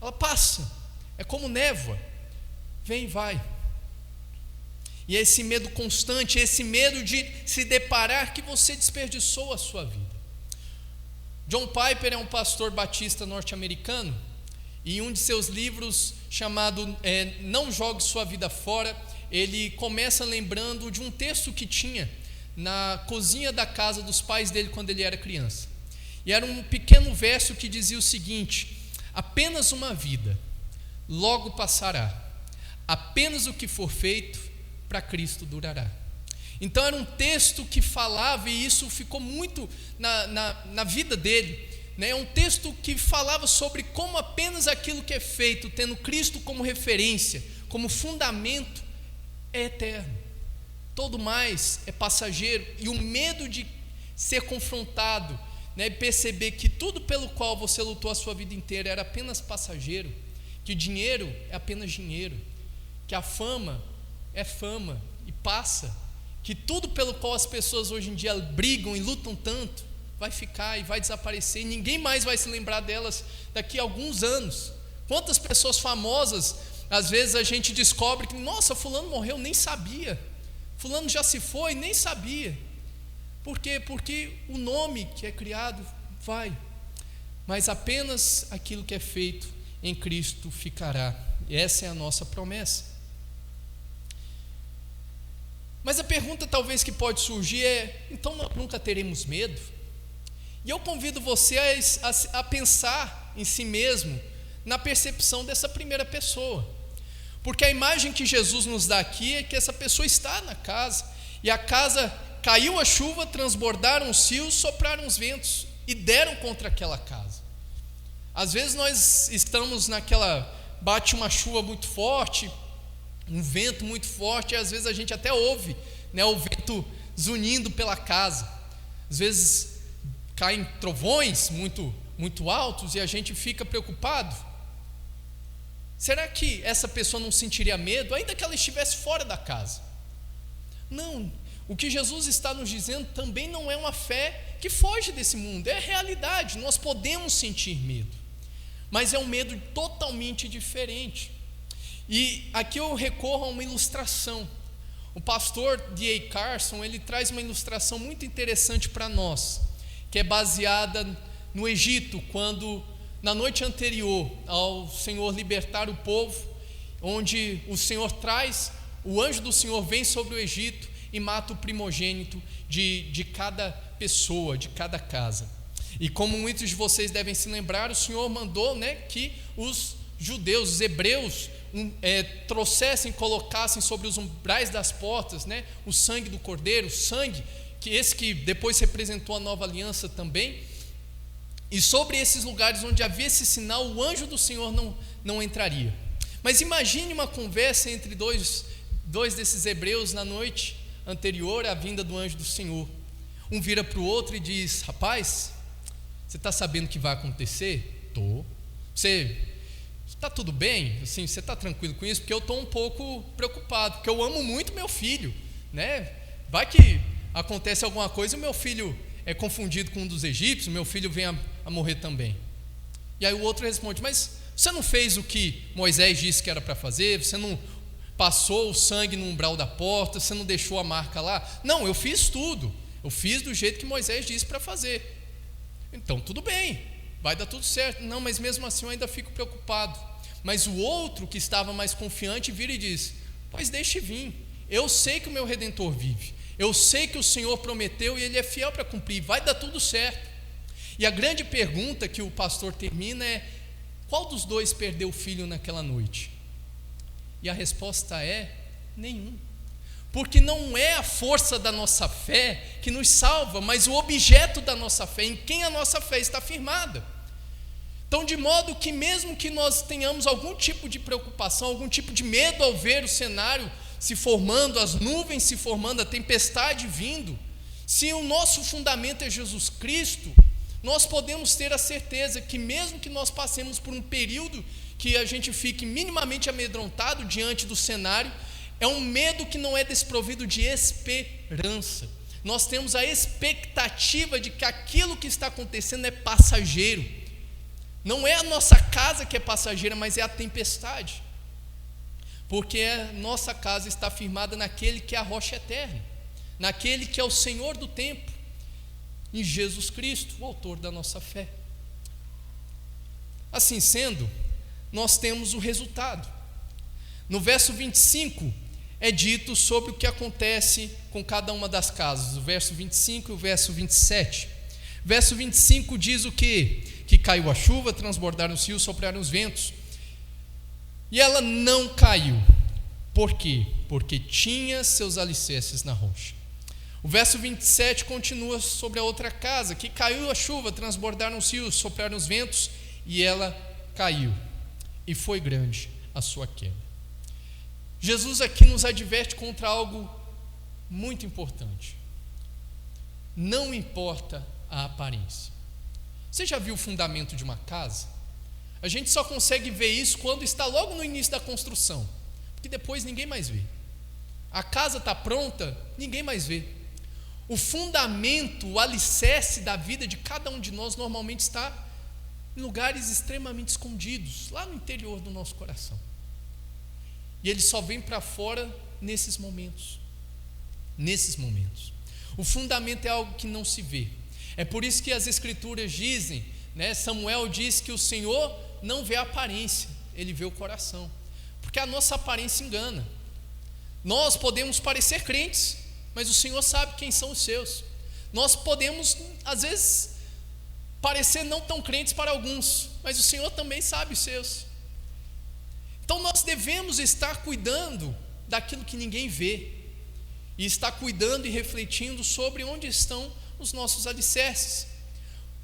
ela passa, é como névoa, vem e vai. E esse medo constante, esse medo de se deparar que você desperdiçou a sua vida. John Piper é um pastor batista norte-americano, e em um de seus livros chamado Não Jogue Sua Vida Fora, ele começa lembrando de um texto que tinha na cozinha da casa dos pais dele quando ele era criança. E era um pequeno verso que dizia o seguinte: apenas uma vida, logo passará, apenas o que for feito para Cristo durará. Então era um texto que falava, e isso ficou muito na vida dele, né? É um texto que falava sobre como apenas aquilo que é feito, tendo Cristo como referência, como fundamento, é eterno. Todo mais é passageiro. E o medo de ser confrontado, né, e perceber que tudo pelo qual você lutou a sua vida inteira era apenas passageiro, que o dinheiro é apenas dinheiro, que a fama é fama e passa, que tudo pelo qual as pessoas hoje em dia brigam e lutam tanto vai ficar e vai desaparecer, e ninguém mais vai se lembrar delas daqui a alguns anos. Quantas pessoas famosas, às vezes a gente descobre que, nossa, fulano morreu, nem sabia, fulano já se foi, nem sabia. Por quê? Porque o nome que é criado vai, mas apenas aquilo que é feito em Cristo ficará. E essa é a nossa promessa. Mas a pergunta talvez que pode surgir é: então nós nunca teremos medo? E eu convido você a pensar em si mesmo, na percepção dessa primeira pessoa, porque a imagem que Jesus nos dá aqui é que essa pessoa está na casa, e a casa caiu a chuva, transbordaram os rios, sopraram os ventos e deram contra aquela casa. Às vezes nós estamos bate uma chuva muito forte, um vento muito forte, e às vezes a gente até ouve, né, o vento zunindo pela casa. Às vezes caem trovões muito, muito altos e a gente fica preocupado. Será que essa pessoa não sentiria medo, ainda que ela estivesse fora da casa? Não. O que Jesus está nos dizendo também não é uma fé que foge desse mundo, é a realidade. Nós podemos sentir medo, mas é um medo totalmente diferente. E aqui eu recorro a uma ilustração. O pastor D.A. Carson, ele traz uma ilustração muito interessante para nós, que é baseada no Egito, quando na noite anterior ao Senhor libertar o povo, onde o Senhor o anjo do Senhor vem sobre o Egito e mata o primogênito de cada pessoa, de cada casa. E como muitos de vocês devem se lembrar, o Senhor mandou, né, que os judeus, os hebreus, colocassem sobre os umbrais das portas, né, o sangue do cordeiro, o sangue que depois representou a nova aliança também. E sobre esses lugares onde havia esse sinal, o anjo do Senhor não entraria. Mas imagine uma conversa entre dois desses hebreus na noite anterior à vinda do anjo do Senhor. Um vira para o outro e diz: rapaz, você está sabendo o que vai acontecer? Estou. Você está tudo bem? Assim, você está tranquilo com isso? Porque eu estou um pouco preocupado, porque eu amo muito meu filho, né? Vai que acontece alguma coisa e o meu filho é confundido com um dos egípcios, meu filho vem a morrer também. E aí o outro responde: mas você não fez o que Moisés disse que era para fazer? Você não passou o sangue no umbral da porta? Você não deixou a marca lá? Não, eu fiz tudo. Eu fiz do jeito que Moisés disse para fazer. Então tudo bem, vai dar tudo certo. Não, mas mesmo assim eu ainda fico preocupado. Mas o outro, que estava mais confiante, vira e diz: pois deixe vir, eu sei que o meu Redentor vive, eu sei que o Senhor prometeu e Ele é fiel para cumprir, vai dar tudo certo. E a grande pergunta que o pastor termina é: qual dos dois perdeu o filho naquela noite? E a resposta é: nenhum. porque não é a força da nossa fé que nos salva, mas o objeto da nossa fé, em quem a nossa fé está firmada. Então, de modo que mesmo que nós tenhamos algum tipo de preocupação, algum tipo de medo ao ver o cenário se formando, as nuvens se formando, a tempestade vindo, se o nosso fundamento é Jesus Cristo, nós podemos ter a certeza que mesmo que nós passemos por um período que a gente fique minimamente amedrontado diante do cenário, é um medo que não é desprovido de esperança. Nós temos a expectativa de que aquilo que está acontecendo é passageiro. Não é a nossa casa que é passageira, mas é a tempestade. Porque a nossa casa está firmada naquele que é a rocha eterna, naquele que é o Senhor do tempo, em Jesus Cristo, o autor da nossa fé. Assim sendo, nós temos o resultado. No verso 25 é dito sobre o que acontece com cada uma das casas, o verso 25 e o verso 27. Verso 25 diz o quê? Que caiu a chuva, transbordaram os rios, sopraram os ventos, e ela não caiu. Por quê? Porque tinha seus alicerces na rocha. O verso 27 continua sobre a outra casa, que caiu a chuva, transbordaram os rios, sopraram os ventos, e ela caiu, e foi grande a sua queda. Jesus aqui nos adverte contra algo muito importante. Não importa a aparência. Você já viu o fundamento de uma casa? A gente só consegue ver isso quando está logo no início da construção, porque depois ninguém mais vê. A casa está pronta, ninguém mais vê. O fundamento, o alicerce da vida de cada um de nós normalmente está em lugares extremamente escondidos, lá no interior do nosso coração. E ele só vem para fora nesses momentos. Nesses momentos. O fundamento é algo que não se vê. É por isso que as escrituras dizem, Samuel diz que o Senhor não vê a aparência, ele vê o coração. Porque a nossa aparência engana. Nós podemos parecer crentes, mas o Senhor sabe quem são os seus. Nós podemos, às vezes, parecer não tão crentes para alguns, mas o Senhor também sabe os seus. Então nós devemos estar cuidando daquilo que ninguém vê, e estar cuidando e refletindo sobre onde estão os nossos alicerces,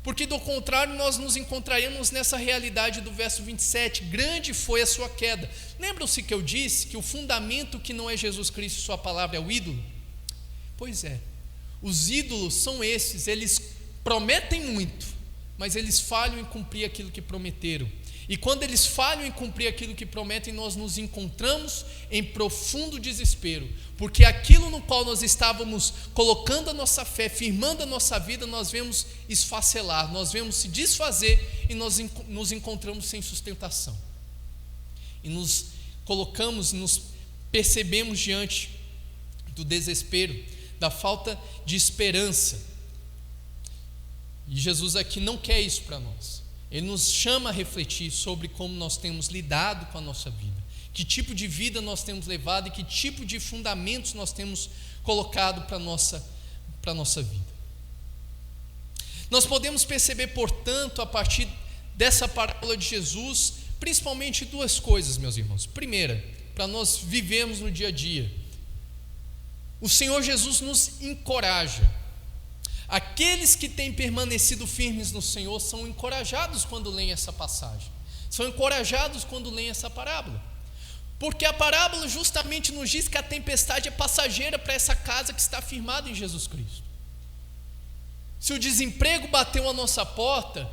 porque do contrário nós nos encontraremos nessa realidade do verso 27, grande foi a sua queda. Lembram-se que eu disse que o fundamento que não é Jesus Cristo e sua palavra é o ídolo? Pois é, os ídolos são esses, eles prometem muito, mas eles falham em cumprir aquilo que prometeram. E quando eles falham em cumprir aquilo que prometem, nós nos encontramos em profundo desespero, porque aquilo no qual nós estávamos colocando a nossa fé, firmando a nossa vida, nós vemos esfacelar, nós vemos se desfazer, e nós nos encontramos sem sustentação. E nos colocamos, nos percebemos diante do desespero, da falta de esperança. E Jesus aqui não quer isso para nós. Ele nos chama a refletir sobre como nós temos lidado com a nossa vida, que tipo de vida nós temos levado e que tipo de fundamentos nós temos colocado para a nossa vida. Nós podemos perceber, portanto, a partir dessa parábola de Jesus, principalmente duas coisas, meus irmãos. Primeira, para nós vivermos no dia a dia, o Senhor Jesus nos encoraja. Aqueles que têm permanecido firmes no Senhor são encorajados quando leem essa passagem, são encorajados quando leem essa parábola, porque a parábola justamente nos diz que a tempestade é passageira para essa casa que está firmada em Jesus Cristo. Se o desemprego bateu a nossa porta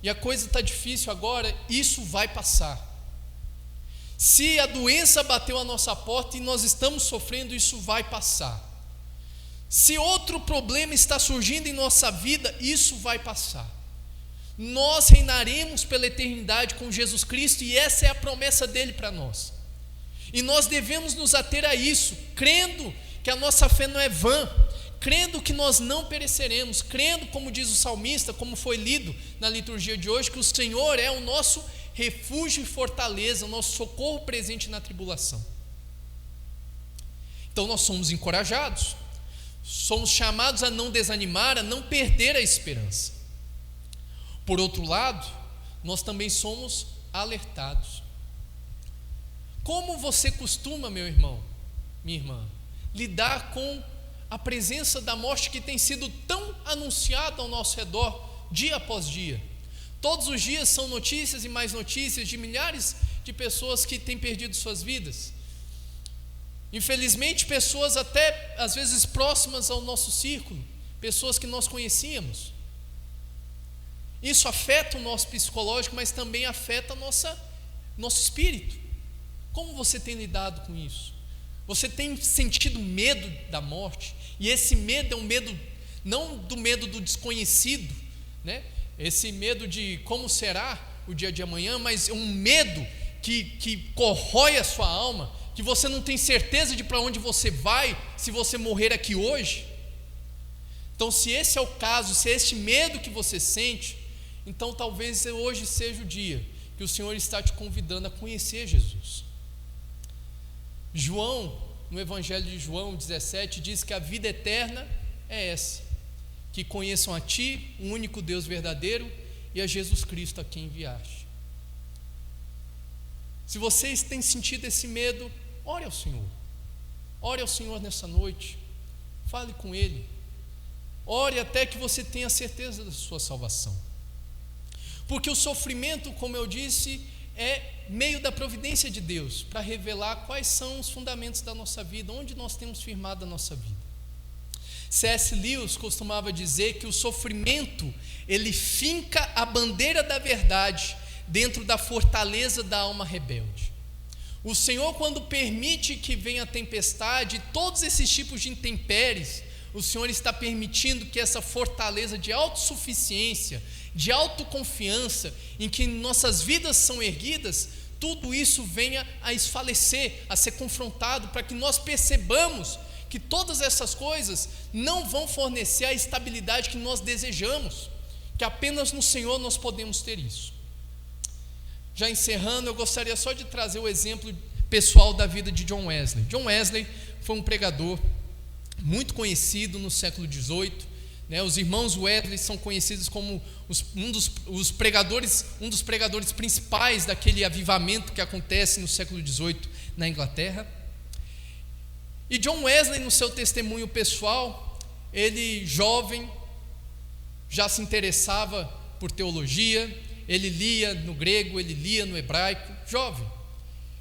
e a coisa está difícil agora, isso vai passar. Se a doença bateu a nossa porta e nós estamos sofrendo, isso vai passar. Se outro problema está surgindo em nossa vida, isso vai passar. Nós reinaremos pela eternidade com Jesus Cristo, e essa é a promessa dele para nós. E nós devemos nos ater a isso, crendo que a nossa fé não é vã, crendo que nós não pereceremos, crendo, como diz o salmista, como foi lido na liturgia de hoje, que o Senhor é o nosso refúgio e fortaleza, o nosso socorro presente na tribulação. Então nós somos encorajados, somos chamados a não desanimar, a não perder a esperança. Por outro lado, nós também somos alertados. Como você costuma, meu irmão, minha irmã, lidar com a presença da morte que tem sido tão anunciada ao nosso redor, dia após dia. Todos os dias são notícias e mais notícias de milhares de pessoas que têm perdido suas vidas. Infelizmente, pessoas até às vezes próximas ao nosso círculo, pessoas que nós conhecíamos. Isso afeta o nosso psicológico, mas também afeta nosso espírito. Como você tem lidado com isso? Você tem sentido medo da morte? E esse medo é um medo, não do medo do desconhecido, né? Esse medo de como será o dia de amanhã, mas um medo que corrói a sua alma, que você não tem certeza de para onde você vai se você morrer aqui hoje. Então, se esse é o caso, se é este medo que você sente, então talvez hoje seja o dia que o Senhor está te convidando a conhecer Jesus. João, no Evangelho de João 17, diz que a vida eterna é essa: que conheçam a Ti, o único Deus verdadeiro, e a Jesus Cristo a quem enviaste. Se vocês têm sentido esse medo, ore ao Senhor. Ore ao Senhor nessa noite. Fale com Ele. Ore até que você tenha certeza da sua salvação. Porque o sofrimento, como eu disse, é meio da providência de Deus para revelar quais são os fundamentos da nossa vida, onde nós temos firmado a nossa vida. C.S. Lewis costumava dizer que o sofrimento, ele finca a bandeira da verdade dentro da fortaleza da alma rebelde. O Senhor, quando permite que venha a tempestade, todos esses tipos de intempéries, o Senhor está permitindo que essa fortaleza de autossuficiência, de autoconfiança, em que nossas vidas são erguidas, tudo isso venha a esfalecer, a ser confrontado, para que nós percebamos que todas essas coisas não vão fornecer a estabilidade que nós desejamos, que apenas no Senhor nós podemos ter isso. Já encerrando, eu gostaria só de trazer o exemplo pessoal da vida de John Wesley. John Wesley foi um pregador muito conhecido no século XVIII, né? Os irmãos Wesley são conhecidos como um dos pregadores principais daquele avivamento que acontece no século XVIII na Inglaterra. E John Wesley, no seu testemunho pessoal, ele jovem já se interessava por teologia, ele lia no grego, ele lia no hebraico, jovem.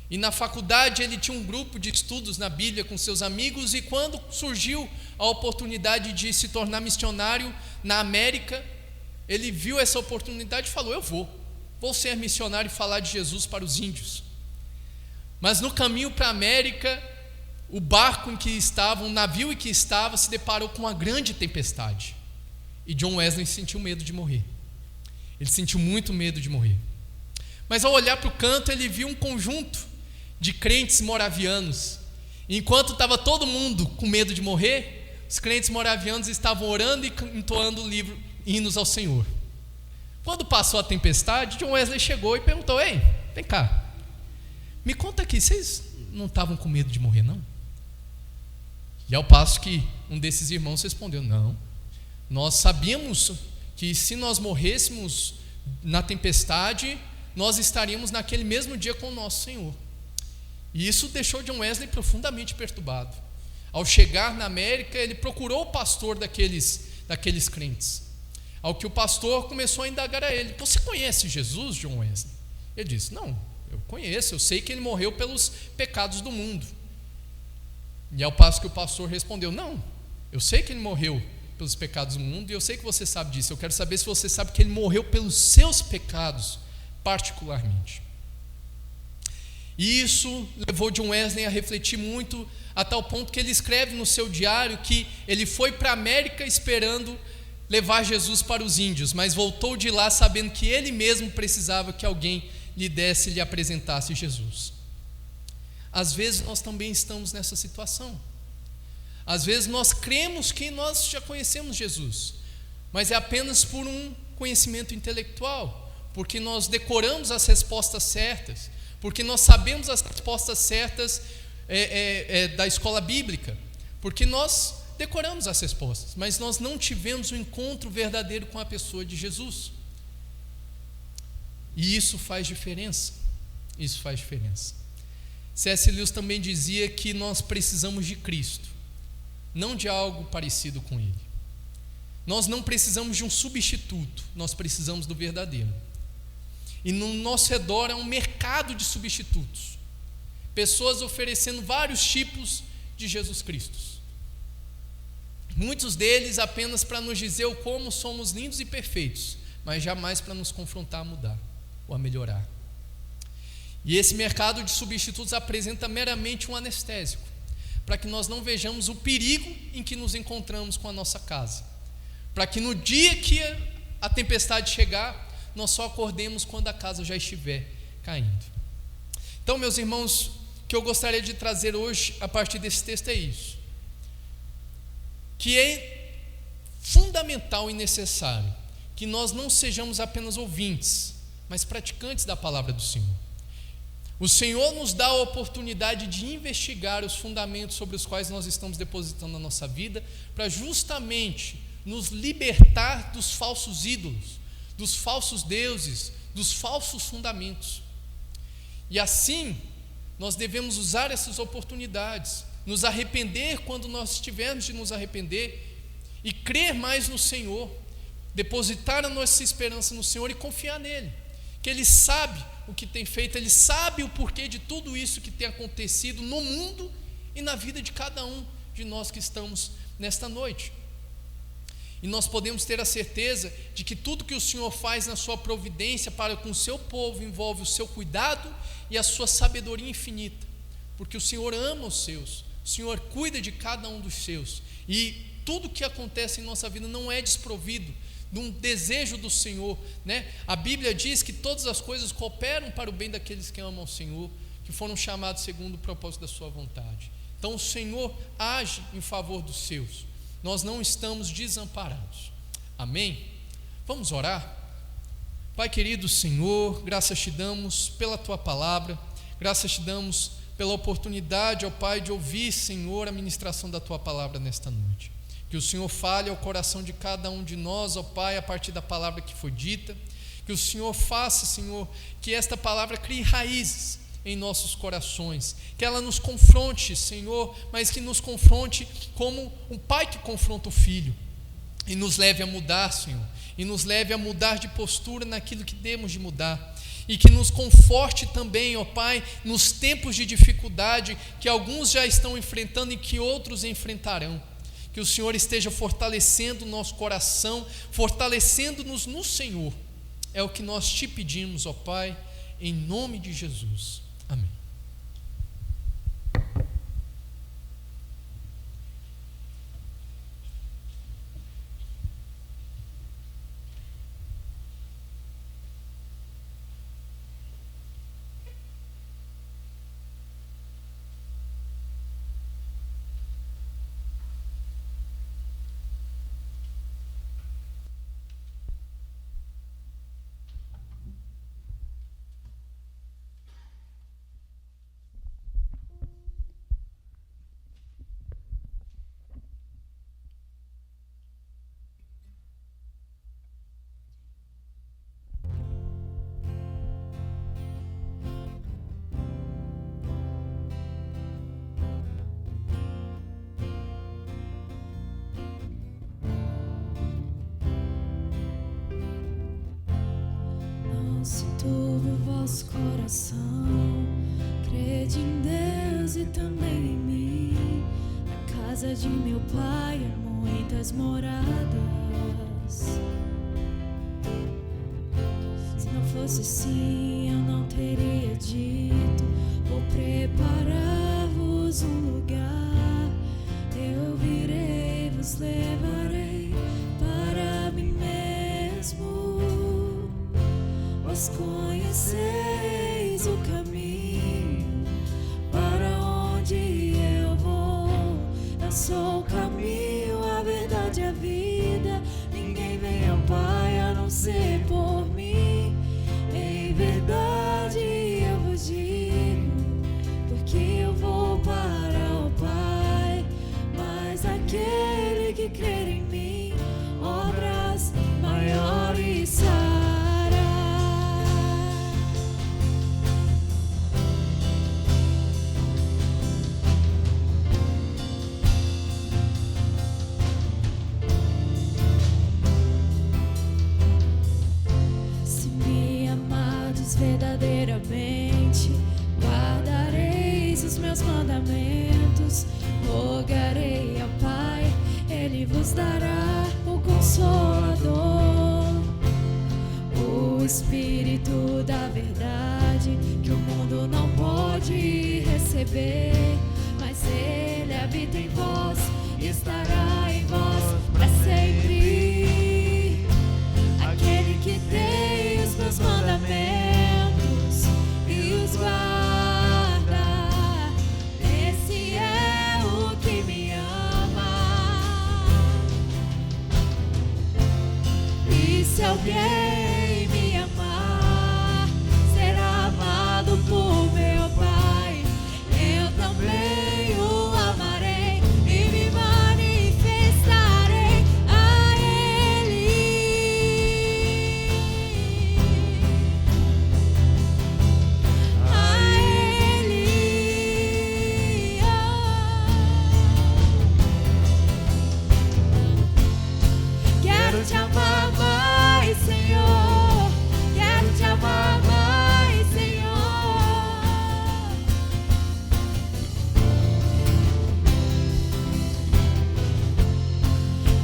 E na faculdade ele tinha um grupo de estudos na Bíblia com seus amigos, e quando surgiu a oportunidade de se tornar missionário na América, ele viu essa oportunidade e falou: eu vou ser missionário e falar de Jesus para os índios. Mas no caminho para a América, o barco em que estava, o navio em que estava, se deparou com uma grande tempestade. E John Wesley sentiu medo de morrer. Ele sentiu muito medo de morrer. Mas ao olhar para o canto, ele viu um conjunto de crentes moravianos. E enquanto estava todo mundo com medo de morrer, os crentes moravianos estavam orando e entoando hinos ao Senhor. Quando passou a tempestade, John Wesley chegou e perguntou: ei, vem cá, me conta aqui, vocês não estavam com medo de morrer, não? E ao passo que um desses irmãos respondeu: não, nós sabíamos que se nós morrêssemos na tempestade, nós estaríamos naquele mesmo dia com o nosso Senhor. E isso deixou John Wesley profundamente perturbado. Ao chegar na América, ele procurou o pastor daqueles crentes. Ao que o pastor começou a indagar a ele: você conhece Jesus, John Wesley? Ele disse: não, eu conheço, eu sei que ele morreu pelos pecados do mundo. E ao passo que o pastor respondeu: não, eu sei que ele morreu pelos pecados do mundo, e eu sei que você sabe disso. Eu quero saber se você sabe que ele morreu pelos seus pecados particularmente. E isso levou John Wesley a refletir muito, a tal ponto que ele escreve no seu diário que ele foi para a América esperando levar Jesus para os índios, mas voltou de lá sabendo que ele mesmo precisava que alguém lhe apresentasse Jesus. Às vezes nós também estamos nessa situação. Às vezes nós cremos que nós já conhecemos Jesus, mas é apenas por um conhecimento intelectual, porque nós decoramos as respostas certas, porque nós sabemos as respostas certas da escola bíblica, porque nós decoramos as respostas, mas nós não tivemos um encontro verdadeiro com a pessoa de Jesus. E isso faz diferença. Isso faz diferença. C.S. Lewis também dizia que nós precisamos de Cristo não de algo parecido com Ele. Nós não precisamos de um substituto, nós precisamos do verdadeiro. E no nosso redor é um mercado de substitutos. Pessoas oferecendo vários tipos de Jesus Cristo. Muitos deles apenas para nos dizer o como somos lindos e perfeitos, mas jamais para nos confrontar a mudar ou a melhorar. E esse mercado de substitutos apresenta meramente um anestésico, para que nós não vejamos o perigo em que nos encontramos com a nossa casa, para que no dia que a tempestade chegar, nós só acordemos quando a casa já estiver caindo. Então, meus irmãos, o que eu gostaria de trazer hoje a partir desse texto é isso, que é fundamental e necessário que nós não sejamos apenas ouvintes, mas praticantes da palavra do Senhor. O Senhor nos dá a oportunidade de investigar os fundamentos sobre os quais nós estamos depositando a nossa vida, para justamente nos libertar dos falsos ídolos, dos falsos deuses, dos falsos fundamentos. E assim, nós devemos usar essas oportunidades, nos arrepender quando nós tivermos de nos arrepender, e crer mais no Senhor, depositar a nossa esperança no Senhor e confiar nele, que Ele sabe o que tem feito, Ele sabe o porquê de tudo isso que tem acontecido no mundo e na vida de cada um de nós que estamos nesta noite. E nós podemos ter a certeza de que tudo que o Senhor faz na sua providência para com o seu povo envolve o seu cuidado e a sua sabedoria infinita, porque o Senhor ama os seus, o Senhor cuida de cada um dos seus, e tudo que acontece em nossa vida não é desprovido de um desejo do Senhor, né? A Bíblia diz que todas as coisas cooperam para o bem daqueles que amam o Senhor, que foram chamados segundo o propósito da sua vontade. Então o Senhor age em favor dos seus, nós não estamos desamparados. Amém? Vamos orar? Pai querido Senhor, graças te damos pela tua palavra, graças te damos pela oportunidade, ó Pai, de ouvir, Senhor, a ministração da tua palavra nesta noite. Que o Senhor fale ao coração de cada um de nós, ó Pai, a partir da palavra que foi dita. Que o Senhor faça, Senhor, que esta palavra crie raízes em nossos corações. Que ela nos confronte, Senhor, mas que nos confronte como um pai que confronta o filho. E nos leve a mudar, Senhor. E nos leve a mudar de postura naquilo que temos de mudar. E que nos conforte também, ó Pai, nos tempos de dificuldade que alguns já estão enfrentando e que outros enfrentarão. Que o Senhor esteja fortalecendo o nosso coração, fortalecendo-nos no Senhor. É o que nós te pedimos, ó Pai, em nome de Jesus. Amém. Se turbe o vosso coração, crede em Deus e também em mim. Na casa de meu Pai há muitas moradas. Se não fosse assim, eu não teria dito: vou preparar-vos um lugar. Eu virei, vos levarei para mim mesmo. Vós conheceis o caminho para onde eu vou. Eu sou o caminho, a verdade e a vida. Ninguém vem ao Pai a não ser por mim. Em verdade eu vos digo, porque eu vou para o Pai. Mas aquele que crer em mim, obras maiores fará. mandamentos. Rogarei ao Pai, Ele vos dará o Consolador, o Espírito da verdade, que o mundo não pode receber, mas Ele habita em vós e estará em vós para sempre. Aquele que tem os meus mandamentos e os guarda, esse é o que me ama. E se alguém me amar, será amado por meu Pai. Eu também o amarei e me manifestarei a Ele. A Ele. Quero te amar mais, Senhor. Quero te amar mais, Senhor.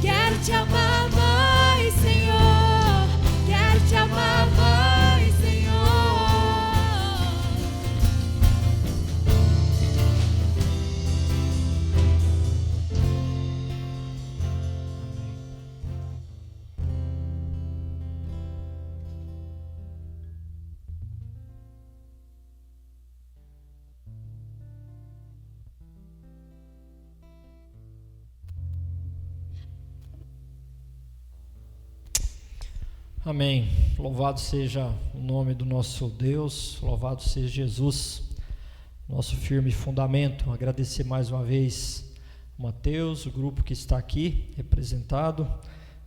Quero te amar mais, Senhor. Quero te amar mais, Senhor. Amém. Louvado seja o nome do nosso Deus, louvado seja Jesus, nosso firme fundamento. Agradecer mais uma vez a Mateus, o grupo que está aqui representado.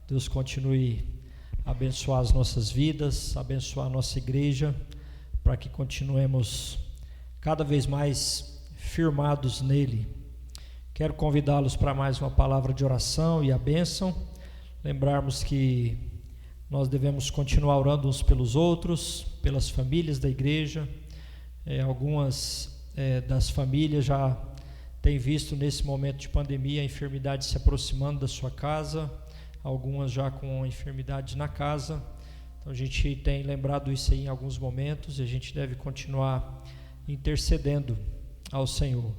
Deus continue a abençoar as nossas vidas, abençoar a nossa igreja, para que continuemos cada vez mais firmados nele. Quero convidá-los para mais uma palavra de oração e a bênção. Lembrarmos que nós devemos continuar orando uns pelos outros, pelas famílias da igreja. Algumas das famílias já têm visto nesse momento de pandemia a enfermidade se aproximando da sua casa, algumas já com enfermidade na casa. Então a gente tem lembrado isso aí em alguns momentos e a gente deve continuar intercedendo ao Senhor.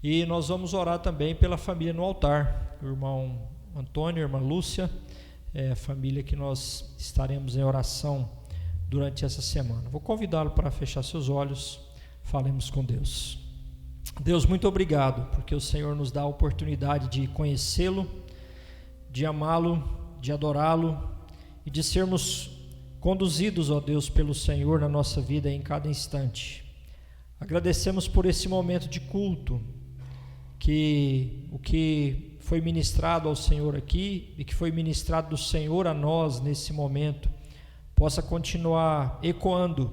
E nós vamos orar também pela família no altar, o irmão Antônio, a irmã Lúcia, a família que nós estaremos em oração durante essa semana. Vou convidá-lo para fechar seus olhos, falemos com Deus. Deus, muito obrigado, porque o Senhor nos dá a oportunidade de conhecê-lo, de amá-lo, de adorá-lo e de sermos conduzidos, ó Deus, pelo Senhor na nossa vida em cada instante. Agradecemos por esse momento de culto, que o que foi ministrado ao Senhor aqui e que foi ministrado do Senhor a nós nesse momento possa continuar ecoando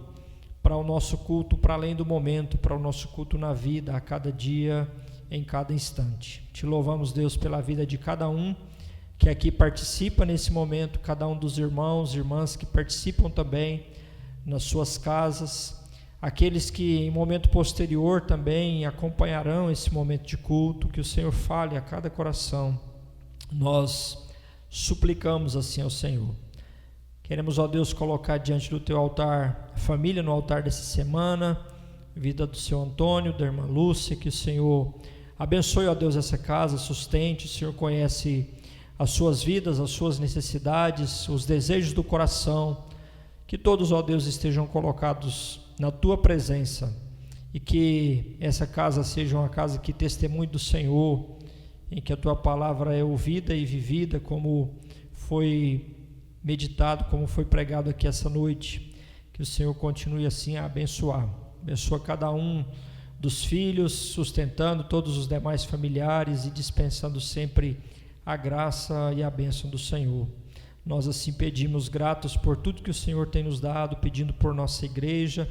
para o nosso culto, para além do momento, para o nosso culto na vida, a cada dia, em cada instante. Te louvamos, Deus, pela vida de cada um que aqui participa nesse momento, cada um dos irmãos e irmãs que participam também nas suas casas, aqueles que em momento posterior também acompanharão esse momento de culto, que o Senhor fale a cada coração. Nós suplicamos assim ao Senhor. Queremos, ó Deus, colocar diante do Teu altar a família no altar dessa semana, a vida do seu Antônio, da irmã Lúcia, que o Senhor abençoe, ó Deus, essa casa, sustente. O Senhor conhece as suas vidas, as suas necessidades, os desejos do coração, que todos, ó Deus, estejam colocados na Tua presença e que essa casa seja uma casa que testemunhe do Senhor, em que a Tua palavra é ouvida e vivida, como foi meditado, como foi pregado aqui essa noite. Que o Senhor continue assim a abençoar, abençoa cada um dos filhos, sustentando todos os demais familiares e dispensando sempre a graça e a bênção do Senhor. Nós assim pedimos, gratos por tudo que o Senhor tem nos dado, pedindo por nossa igreja,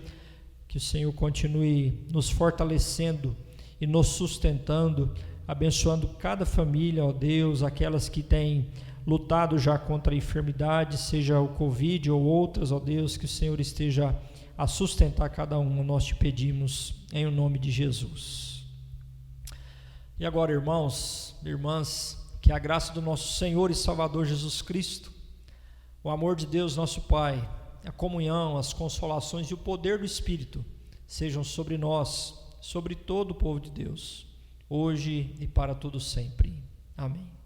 que o Senhor continue nos fortalecendo e nos sustentando, abençoando cada família, ó Deus, aquelas que têm lutado já contra a enfermidade, seja o Covid ou outras, ó Deus, que o Senhor esteja a sustentar cada um. Nós te pedimos em nome de Jesus. E agora, irmãos, irmãs, que a graça do nosso Senhor e Salvador Jesus Cristo, o amor de Deus nosso Pai, a comunhão, as consolações e o poder do Espírito sejam sobre nós, sobre todo o povo de Deus, hoje e para todo sempre. Amém.